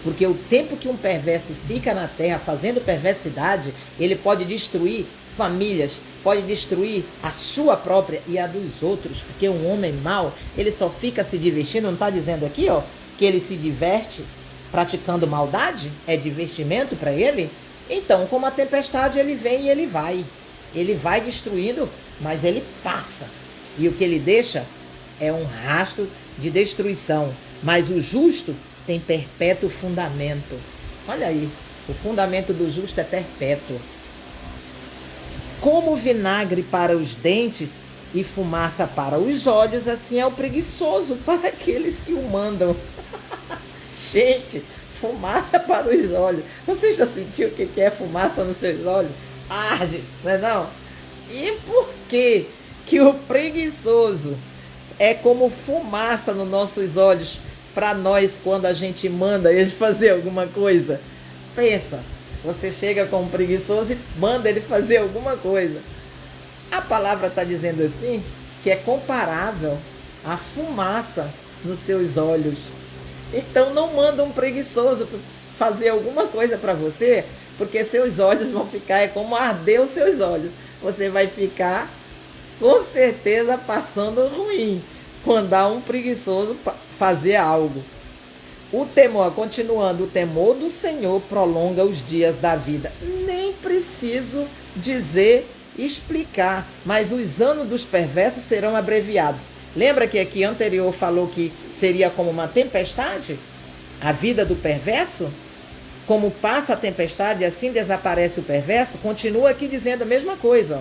Porque o tempo que um perverso fica na terra fazendo perversidade, ele pode destruir famílias, pode destruir a sua própria e a dos outros. Porque um homem mau, ele só fica se divertindo, não está dizendo aqui, ó, que ele se diverte praticando maldade? É divertimento para ele? Então, como a tempestade, ele vem e ele vai. Ele vai destruindo, mas ele passa. E o que ele deixa é um rastro de destruição. Mas o justo tem perpétuo fundamento. Olha aí, o fundamento do justo é perpétuo. Como vinagre para os dentes e fumaça para os olhos, assim é o preguiçoso para aqueles que o mandam. Gente, fumaça para os olhos. Você já sentiu o que é fumaça nos seus olhos? Arde, não é não? E por que que o preguiçoso é como fumaça nos nossos olhos para nós quando a gente manda ele fazer alguma coisa? Pensa, você chega com um preguiçoso e manda ele fazer alguma coisa. A palavra está dizendo assim, que é comparável à fumaça nos seus olhos. Então não manda um preguiçoso fazer alguma coisa para você, porque seus olhos vão ficar, é como arder os seus olhos. Você vai ficar, com certeza, passando ruim quando há um preguiçoso fazer algo. O temor, continuando, o temor do Senhor prolonga os dias da vida. Nem preciso dizer, explicar, mas os anos dos perversos serão abreviados. Lembra que aqui anterior falou que seria como uma tempestade? A vida do perverso? Como passa a tempestade, assim desaparece o perverso? Continua aqui dizendo a mesma coisa.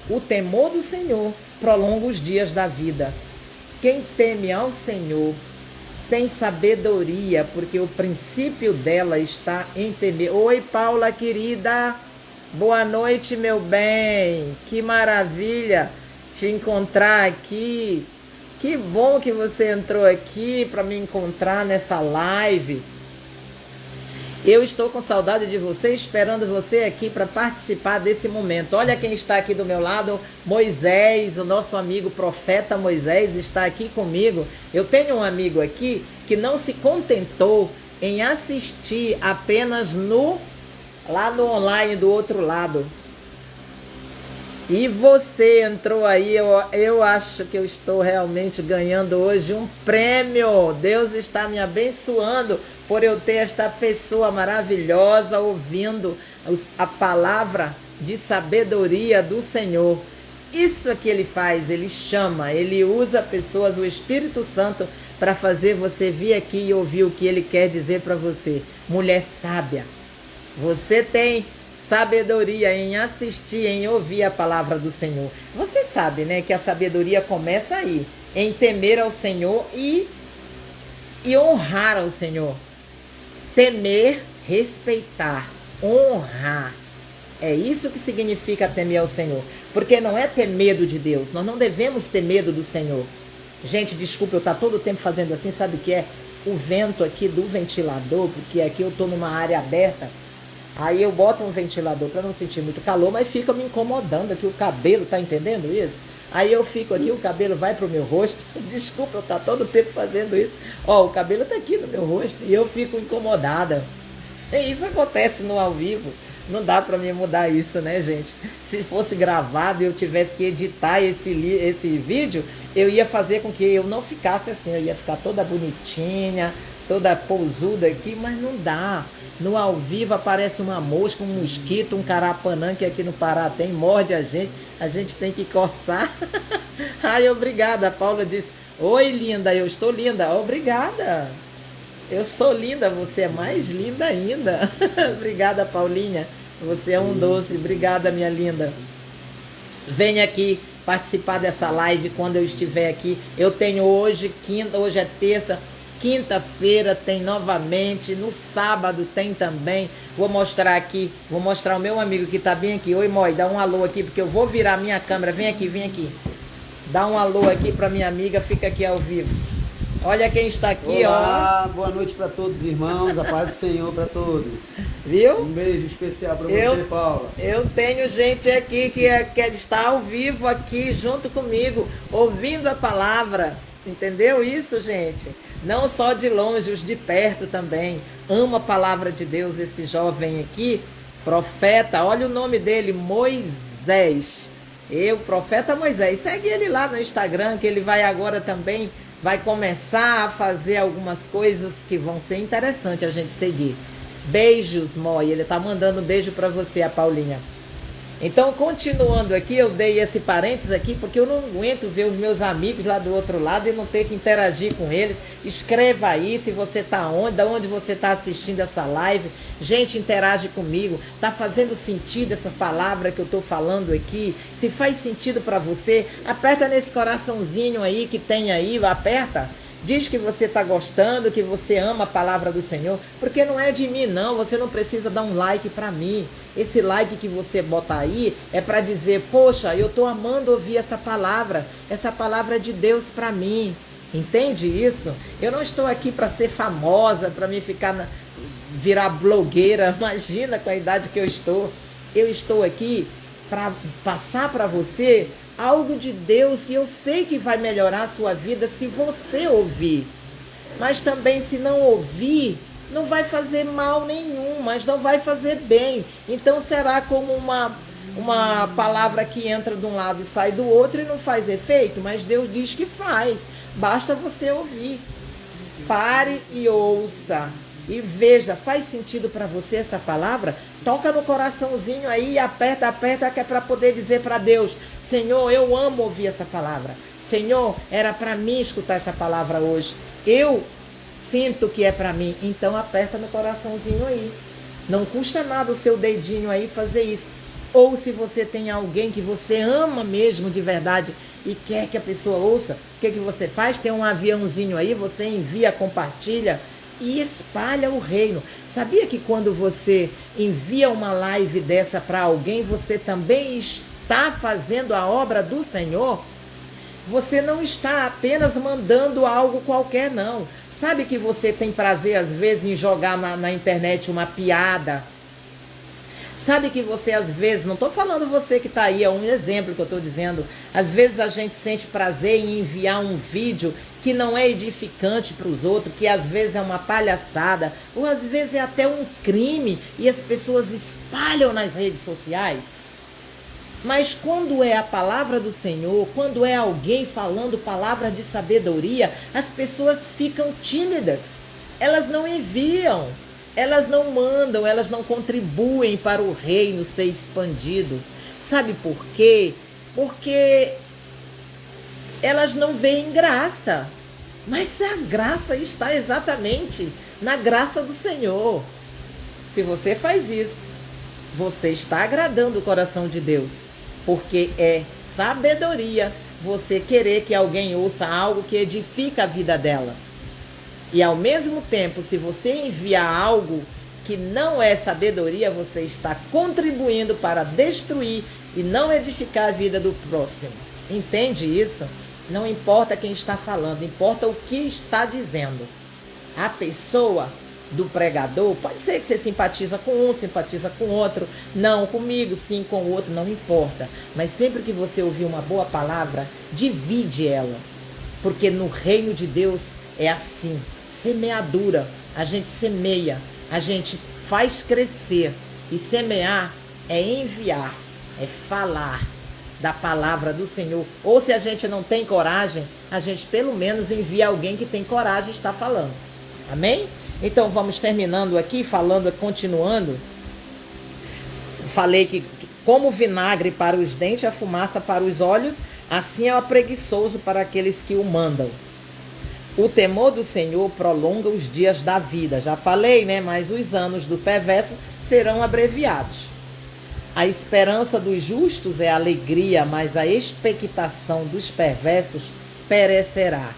Ó. O temor do Senhor prolonga os dias da vida. Quem teme ao Senhor tem sabedoria, porque o princípio dela está em temer. Oi, Paula, querida. Boa noite, meu bem. Que maravilha te encontrar aqui. Que bom que você entrou aqui para me encontrar nessa live. Eu estou com saudade de você, esperando você aqui para participar desse momento. Olha quem está aqui do meu lado, Moisés, o nosso amigo profeta Moisés está aqui comigo. Eu tenho um amigo aqui que não se contentou em assistir apenas lá no online do outro lado. E você entrou aí, eu acho que eu estou realmente ganhando hoje um prêmio. Deus está me abençoando por eu ter esta pessoa maravilhosa ouvindo a palavra de sabedoria do Senhor. Isso é que ele faz, ele chama, ele usa pessoas, o Espírito Santo, para fazer você vir aqui e ouvir o que ele quer dizer para você. Mulher sábia, você tem sabedoria em assistir, em ouvir a palavra do Senhor. Você sabe, né, que a sabedoria começa aí, em temer ao Senhor e honrar ao Senhor. Temer, respeitar, honrar. É isso que significa temer ao Senhor. Porque não é ter medo de Deus. Nós não devemos ter medo do Senhor. Gente, desculpa, eu estou todo o tempo fazendo assim, sabe o que é? O vento aqui do ventilador, porque aqui eu estou numa área aberta. Aí eu boto um ventilador para não sentir muito calor, mas fica me incomodando aqui o cabelo, tá entendendo isso? Aí eu fico aqui, o cabelo vai pro meu rosto. Desculpa, eu tá todo o tempo fazendo isso. Ó, o cabelo tá aqui no meu rosto e eu fico incomodada. E isso acontece no ao vivo. Não dá para mim mudar isso, né, gente? Se fosse gravado e eu tivesse que editar esse vídeo, eu ia fazer com que eu não ficasse assim, eu ia ficar toda bonitinha, toda pousuda aqui, mas não dá. No ao vivo aparece uma mosca, um mosquito, um carapanã que aqui no Pará tem, morde a gente tem que coçar. Ai, obrigada. A Paula disse, oi, linda, eu estou linda. Obrigada. Eu sou linda, você é mais linda ainda. Obrigada, Paulinha. Você é um doce. Obrigada, minha linda. Venha aqui participar dessa live quando eu estiver aqui. Eu tenho hoje é terça. Quinta-feira tem novamente, no sábado tem também. Vou mostrar aqui, vou mostrar o meu amigo que está bem aqui. Oi, Moi, dá um alô aqui, porque eu vou virar minha câmera. Vem aqui, vem aqui. Dá um alô aqui para minha amiga, fica aqui ao vivo. Olha quem está aqui, olá, ó. Boa noite para todos os irmãos, a paz do Senhor para todos. Viu? Um beijo especial para você, Paula. Eu tenho gente aqui que quer estar ao vivo aqui junto comigo, ouvindo a palavra. Entendeu isso, gente? Não só de longe, os de perto também. Ama a palavra de Deus, esse jovem aqui, profeta, olha o nome dele, Moisés. Profeta Moisés. Segue ele lá no Instagram, que ele vai agora também, vai começar a fazer algumas coisas que vão ser interessantes a gente seguir. Beijos, Moi. Ele tá mandando um beijo para você, a Paulinha. Então, continuando aqui, eu dei esse parênteses aqui, porque eu não aguento ver os meus amigos lá do outro lado e não ter que interagir com eles. Escreva aí se você está onde, de onde você está assistindo essa live. Gente, interage comigo. Está fazendo sentido essa palavra que eu estou falando aqui? Se faz sentido para você, aperta nesse coraçãozinho aí que tem aí, aperta. Diz que você está gostando, que você ama a palavra do Senhor, porque não é de mim não, você não precisa dar um like para mim. Esse like que você bota aí é para dizer, poxa, eu estou amando ouvir essa palavra é de Deus para mim. Entende isso? Eu não estou aqui para ser famosa, para me virar blogueira, imagina com a idade que eu estou. Eu estou aqui para passar para você algo de Deus que eu sei que vai melhorar a sua vida se você ouvir. Mas também se não ouvir, não vai fazer mal nenhum, mas não vai fazer bem. Então será como uma palavra que entra de um lado e sai do outro e não faz efeito, mas Deus diz que faz. Basta você ouvir. Pare e ouça. E veja, faz sentido para você essa palavra? Toca no coraçãozinho aí e aperta, que é para poder dizer para Deus, Senhor, eu amo ouvir essa palavra. Senhor, era para mim escutar essa palavra hoje. Eu sinto que é para mim. Então aperta no coraçãozinho aí. Não custa nada o seu dedinho aí fazer isso. Ou se você tem alguém que você ama mesmo de verdade e quer que a pessoa ouça, o que você faz? Tem um aviãozinho aí, você envia, compartilha e espalha o reino. Sabia que quando você envia uma live dessa para alguém, você também está fazendo a obra do Senhor? Você não está apenas mandando algo qualquer, não. Sabe que você tem prazer, às vezes, em jogar na internet uma piada? Sabe que você, às vezes, não estou falando você que está aí, é um exemplo que eu estou dizendo. Às vezes a gente sente prazer em enviar um vídeo que não é edificante para os outros, que às vezes é uma palhaçada, ou às vezes é até um crime, e as pessoas espalham nas redes sociais. Mas quando é a palavra do Senhor, quando é alguém falando palavra de sabedoria, as pessoas ficam tímidas. Elas não enviam, elas não mandam, elas não contribuem para o reino ser expandido. Sabe por quê? Porque elas não veem graça. Mas a graça está exatamente na graça do Senhor. Se você faz isso, você está agradando o coração de Deus. Porque é sabedoria você querer que alguém ouça algo que edifica a vida dela. E ao mesmo tempo, se você enviar algo que não é sabedoria, você está contribuindo para destruir e não edificar a vida do próximo. Entende isso? Não importa quem está falando, importa o que está dizendo. A pessoa do pregador, pode ser que você simpatiza com um, simpatiza com outro, não comigo, sim com o outro, não importa. Mas sempre que você ouvir uma boa palavra, divide ela. Porque no reino de Deus é assim, semeadura, a gente semeia, a gente faz crescer E semear é enviar, é falar da palavra do Senhor. Ou se a gente não tem coragem, a gente pelo menos envia alguém que tem coragem de estar falando. Amém? Então vamos terminando aqui, continuando. Falei que como o vinagre para os dentes, a fumaça para os olhos, assim é o preguiçoso para aqueles que o mandam. O temor do Senhor prolonga os dias da vida. Já falei, né? Mas os anos do perverso serão abreviados. A esperança dos justos é alegria, mas a expectação dos perversos perecerá.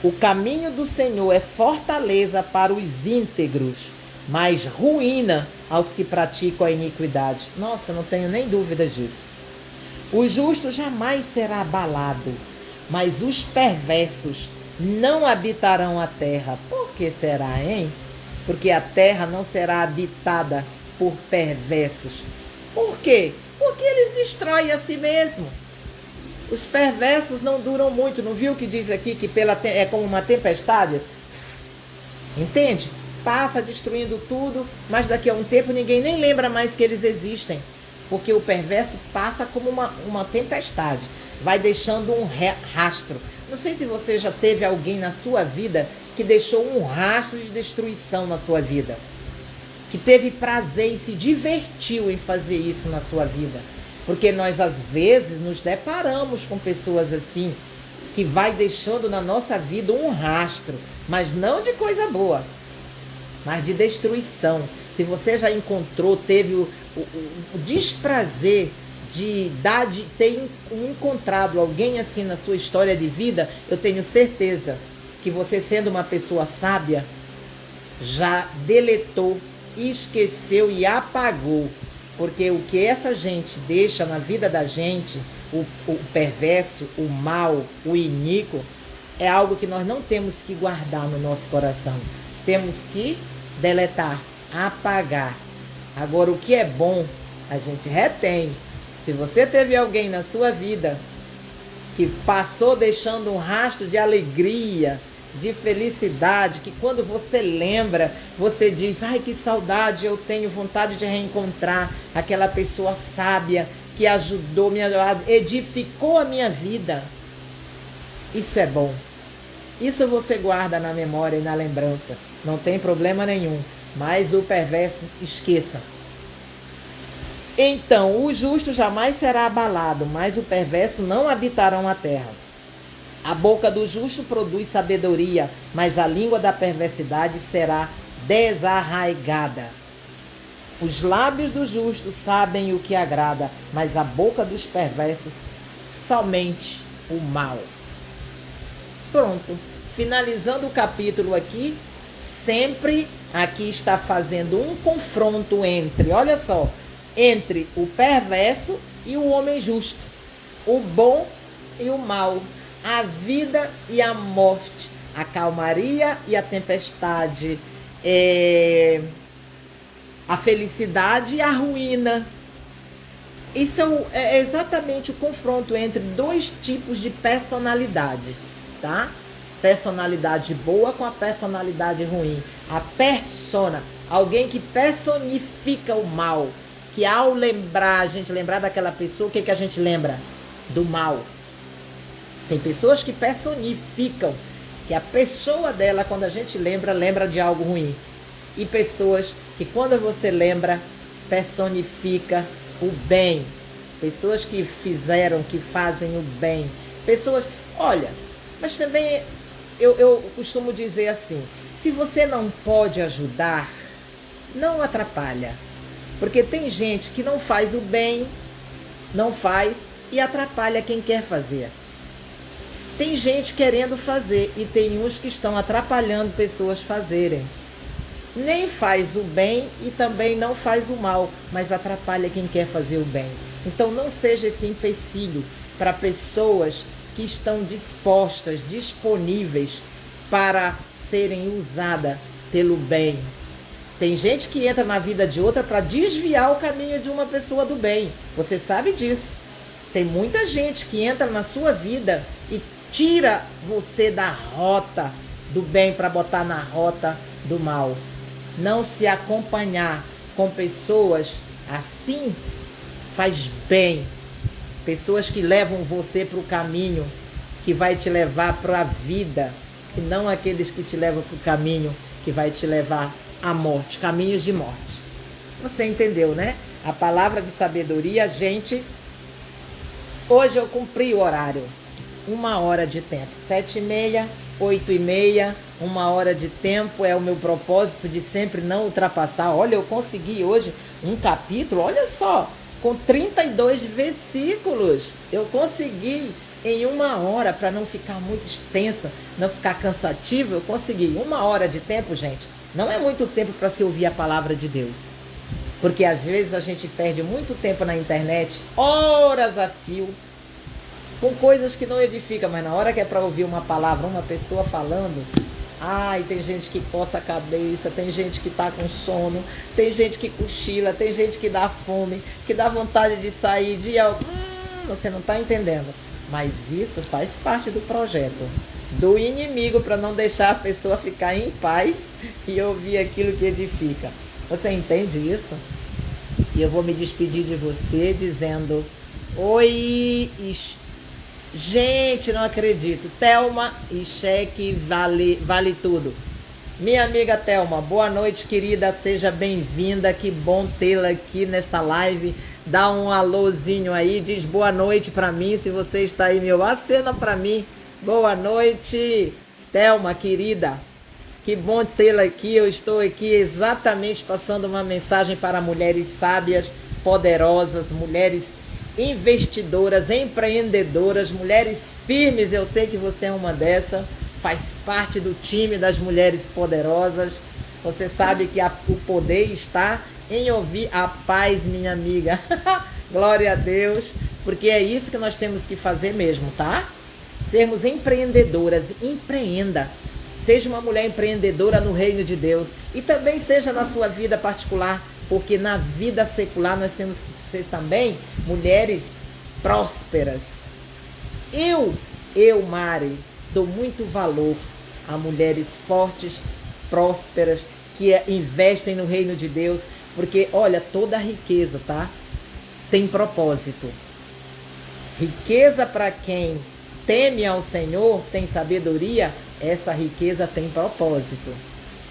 O caminho do Senhor é fortaleza para os íntegros, mas ruína aos que praticam a iniquidade. Nossa, não tenho nem dúvida disso. O justo jamais será abalado, mas os perversos não habitarão a terra. Por que será, hein? Porque a terra não será habitada por perversos. Por quê? Porque eles destroem a si mesmo. Os perversos não duram muito. Não viu o que diz aqui que é como uma tempestade? Entende? Passa destruindo tudo, mas daqui a um tempo ninguém nem lembra mais que eles existem. Porque o perverso passa como uma tempestade. Vai deixando um rastro. Não sei se você já teve alguém na sua vida que deixou um rastro de destruição na sua vida. Que teve prazer e se divertiu em fazer isso na sua vida. Porque nós, às vezes, nos deparamos com pessoas assim, que vai deixando na nossa vida um rastro, mas não de coisa boa, mas de destruição. Se você já encontrou, teve o desprazer de ter encontrado alguém assim na sua história de vida, eu tenho certeza que você, sendo uma pessoa sábia, já deletou, esqueceu e apagou. Porque o que essa gente deixa na vida da gente, o perverso, o mal, o iníquo, é algo que nós não temos que guardar no nosso coração. Temos que deletar, apagar. Agora, o que é bom, a gente retém. Se você teve alguém na sua vida que passou deixando um rastro de alegria, de felicidade, que quando você lembra, você diz, ai, que saudade, eu tenho vontade de reencontrar aquela pessoa sábia que ajudou, edificou a minha vida. Isso é bom. Isso você guarda na memória e na lembrança. Não tem problema nenhum. Mas o perverso, esqueça. Então, o justo jamais será abalado, mas o perverso não habitarão a terra. A boca do justo produz sabedoria, mas a língua da perversidade será desarraigada. Os lábios do justo sabem o que agrada, mas a boca dos perversos somente o mal. Pronto. Finalizando o capítulo aqui, sempre aqui está fazendo um confronto entre, olha só, entre o perverso e o homem justo, o bom e o mal, a vida e a morte, a calmaria e a tempestade, a felicidade e a ruína. Isso é exatamente o confronto entre dois tipos de personalidade, tá? Personalidade boa com a personalidade ruim. A persona, alguém que personifica o mal, que ao lembrar, a gente lembrar daquela pessoa, o que a gente lembra? Do mal. Tem pessoas que personificam, que a pessoa dela, quando a gente lembra de algo ruim. E pessoas que quando você lembra, personifica o bem. Pessoas que fizeram, que fazem o bem. Pessoas, olha, mas também eu costumo dizer assim, se você não pode ajudar, não atrapalha. Porque tem gente que não faz o bem, não faz e atrapalha quem quer fazer. Tem gente querendo fazer e tem uns que estão atrapalhando pessoas fazerem. Nem faz o bem e também não faz o mal, mas atrapalha quem quer fazer o bem. Então não seja esse empecilho para pessoas que estão dispostas, disponíveis para serem usadas pelo bem. Tem gente que entra na vida de outra para desviar o caminho de uma pessoa do bem. Você sabe disso. Tem muita gente que entra na sua vida e tira você da rota do bem para botar na rota do mal. Não se acompanhar com pessoas assim faz bem. Pessoas que levam você para o caminho que vai te levar para a vida, e não aqueles que te levam para o caminho que vai te levar à morte, caminhos de morte. Você entendeu, né? A palavra de sabedoria, gente. Hoje eu cumpri o horário. 1 hora de tempo. 7h30, 8h30, 1 hora de tempo é o meu propósito de sempre não ultrapassar. Olha, eu consegui hoje um capítulo, olha só, com 32 versículos. Eu consegui em 1 hora, para não ficar muito extensa, não ficar cansativo, eu consegui. 1 hora de tempo, gente, não é muito tempo para se ouvir a palavra de Deus. Porque às vezes a gente perde muito tempo na internet, horas a fio, com coisas que não edificam, mas na hora que é para ouvir uma palavra, uma pessoa falando, ai, tem gente que coça a cabeça, tem gente que tá com sono, tem gente que cochila, tem gente que dá fome, que dá vontade de sair de algo. Você não tá entendendo. Mas isso faz parte do projeto do inimigo para não deixar a pessoa ficar em paz e ouvir aquilo que edifica. Você entende isso? E eu vou me despedir de você dizendo: oi, gente, não acredito. Thelma e cheque vale tudo. Minha amiga Thelma, boa noite, querida. Seja bem-vinda. Que bom tê-la aqui nesta live. Dá um alôzinho aí, diz boa noite pra mim. Se você está aí, meu, acena pra mim. Boa noite, Thelma, querida. Que bom tê-la aqui. Eu estou aqui exatamente passando uma mensagem para mulheres sábias, poderosas, mulheres investidoras, empreendedoras, mulheres firmes. Eu sei que você é uma dessas, faz parte do time das mulheres poderosas. Você sabe que o poder está em ouvir a paz, minha amiga. Glória a Deus, porque é isso que nós temos que fazer mesmo, tá? Sermos empreendedoras. Empreenda. Seja uma mulher empreendedora no reino de Deus e também seja na sua vida particular, porque na vida secular nós temos que ser também mulheres prósperas. Eu, Mari, dou muito valor a mulheres fortes, prósperas, que investem no reino de Deus, porque, olha, toda a riqueza, tá? Tem propósito. Riqueza para quem teme ao Senhor, tem sabedoria, essa riqueza tem propósito.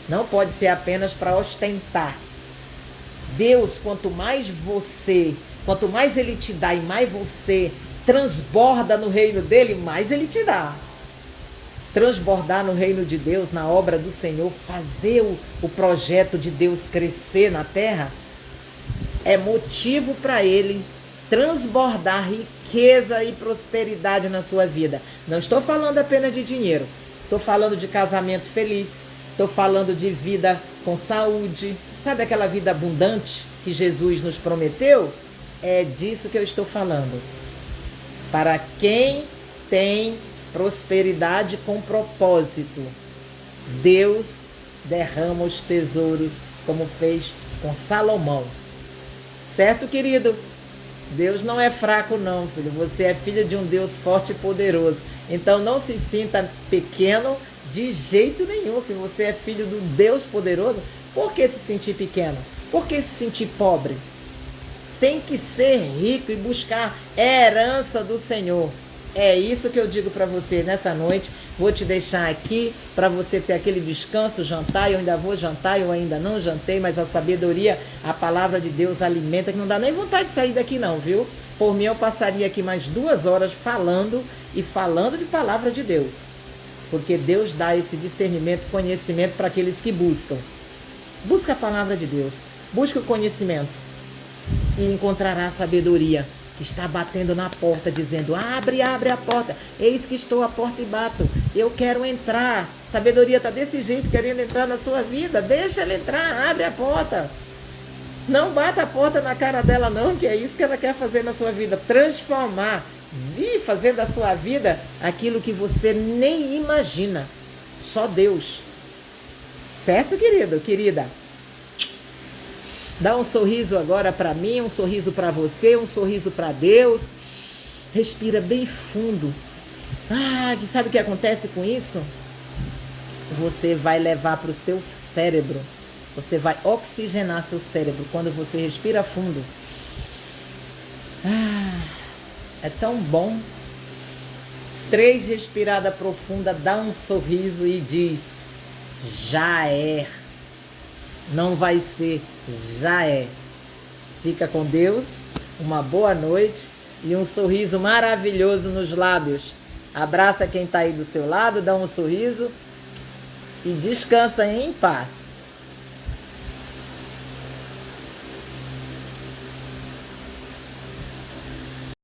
Não pode ser apenas para ostentar. Deus, quanto mais Ele te dá e mais você transborda no reino dele, mais Ele te dá. Transbordar no reino de Deus, na obra do Senhor, fazer o projeto de Deus crescer na terra, é motivo para Ele transbordar riqueza e prosperidade na sua vida. Não estou falando apenas de dinheiro, estou falando de casamento feliz, estou falando de vida com saúde. Sabe aquela vida abundante que Jesus nos prometeu? É disso que eu estou falando. Para quem tem prosperidade com propósito, Deus derrama os tesouros, como fez com Salomão. Certo, querido? Deus não é fraco não, filho. Você é filho de um Deus forte e poderoso. Então não se sinta pequeno de jeito nenhum. Se você é filho do Deus poderoso, por que se sentir pequeno? Por que se sentir pobre? Tem que ser rico e buscar a herança do Senhor. É isso que eu digo para você nessa noite. Vou te deixar aqui para você ter aquele descanso, jantar. Eu ainda vou jantar, eu ainda não jantei, mas a sabedoria, a palavra de Deus alimenta, que não dá nem vontade de sair daqui não, viu? Por mim eu passaria aqui mais 2 horas falando de palavra de Deus. Porque Deus dá esse discernimento, conhecimento para aqueles que buscam. Busca a palavra de Deus, busca o conhecimento e encontrará a sabedoria que está batendo na porta, dizendo: abre a porta, eis que estou à porta e bato, eu quero entrar. Sabedoria está desse jeito, querendo entrar na sua vida. Deixa ela entrar, abre a porta. Não bata a porta na cara dela não, que é isso que ela quer fazer na sua vida, transformar e fazer da sua vida aquilo que você nem imagina. Só Deus. Certo, querido, querida? Dá um sorriso agora para mim, um sorriso para você, um sorriso para Deus. Respira bem fundo. Sabe o que acontece com isso? Você vai levar para o seu cérebro Você vai oxigenar seu cérebro quando você respira fundo. É tão bom. 3 respirada profunda, dá um sorriso e diz: já é. Não vai ser, já é. Fica com Deus, uma boa noite e um sorriso maravilhoso nos lábios. Abraça quem está aí do seu lado, dá um sorriso e descansa em paz.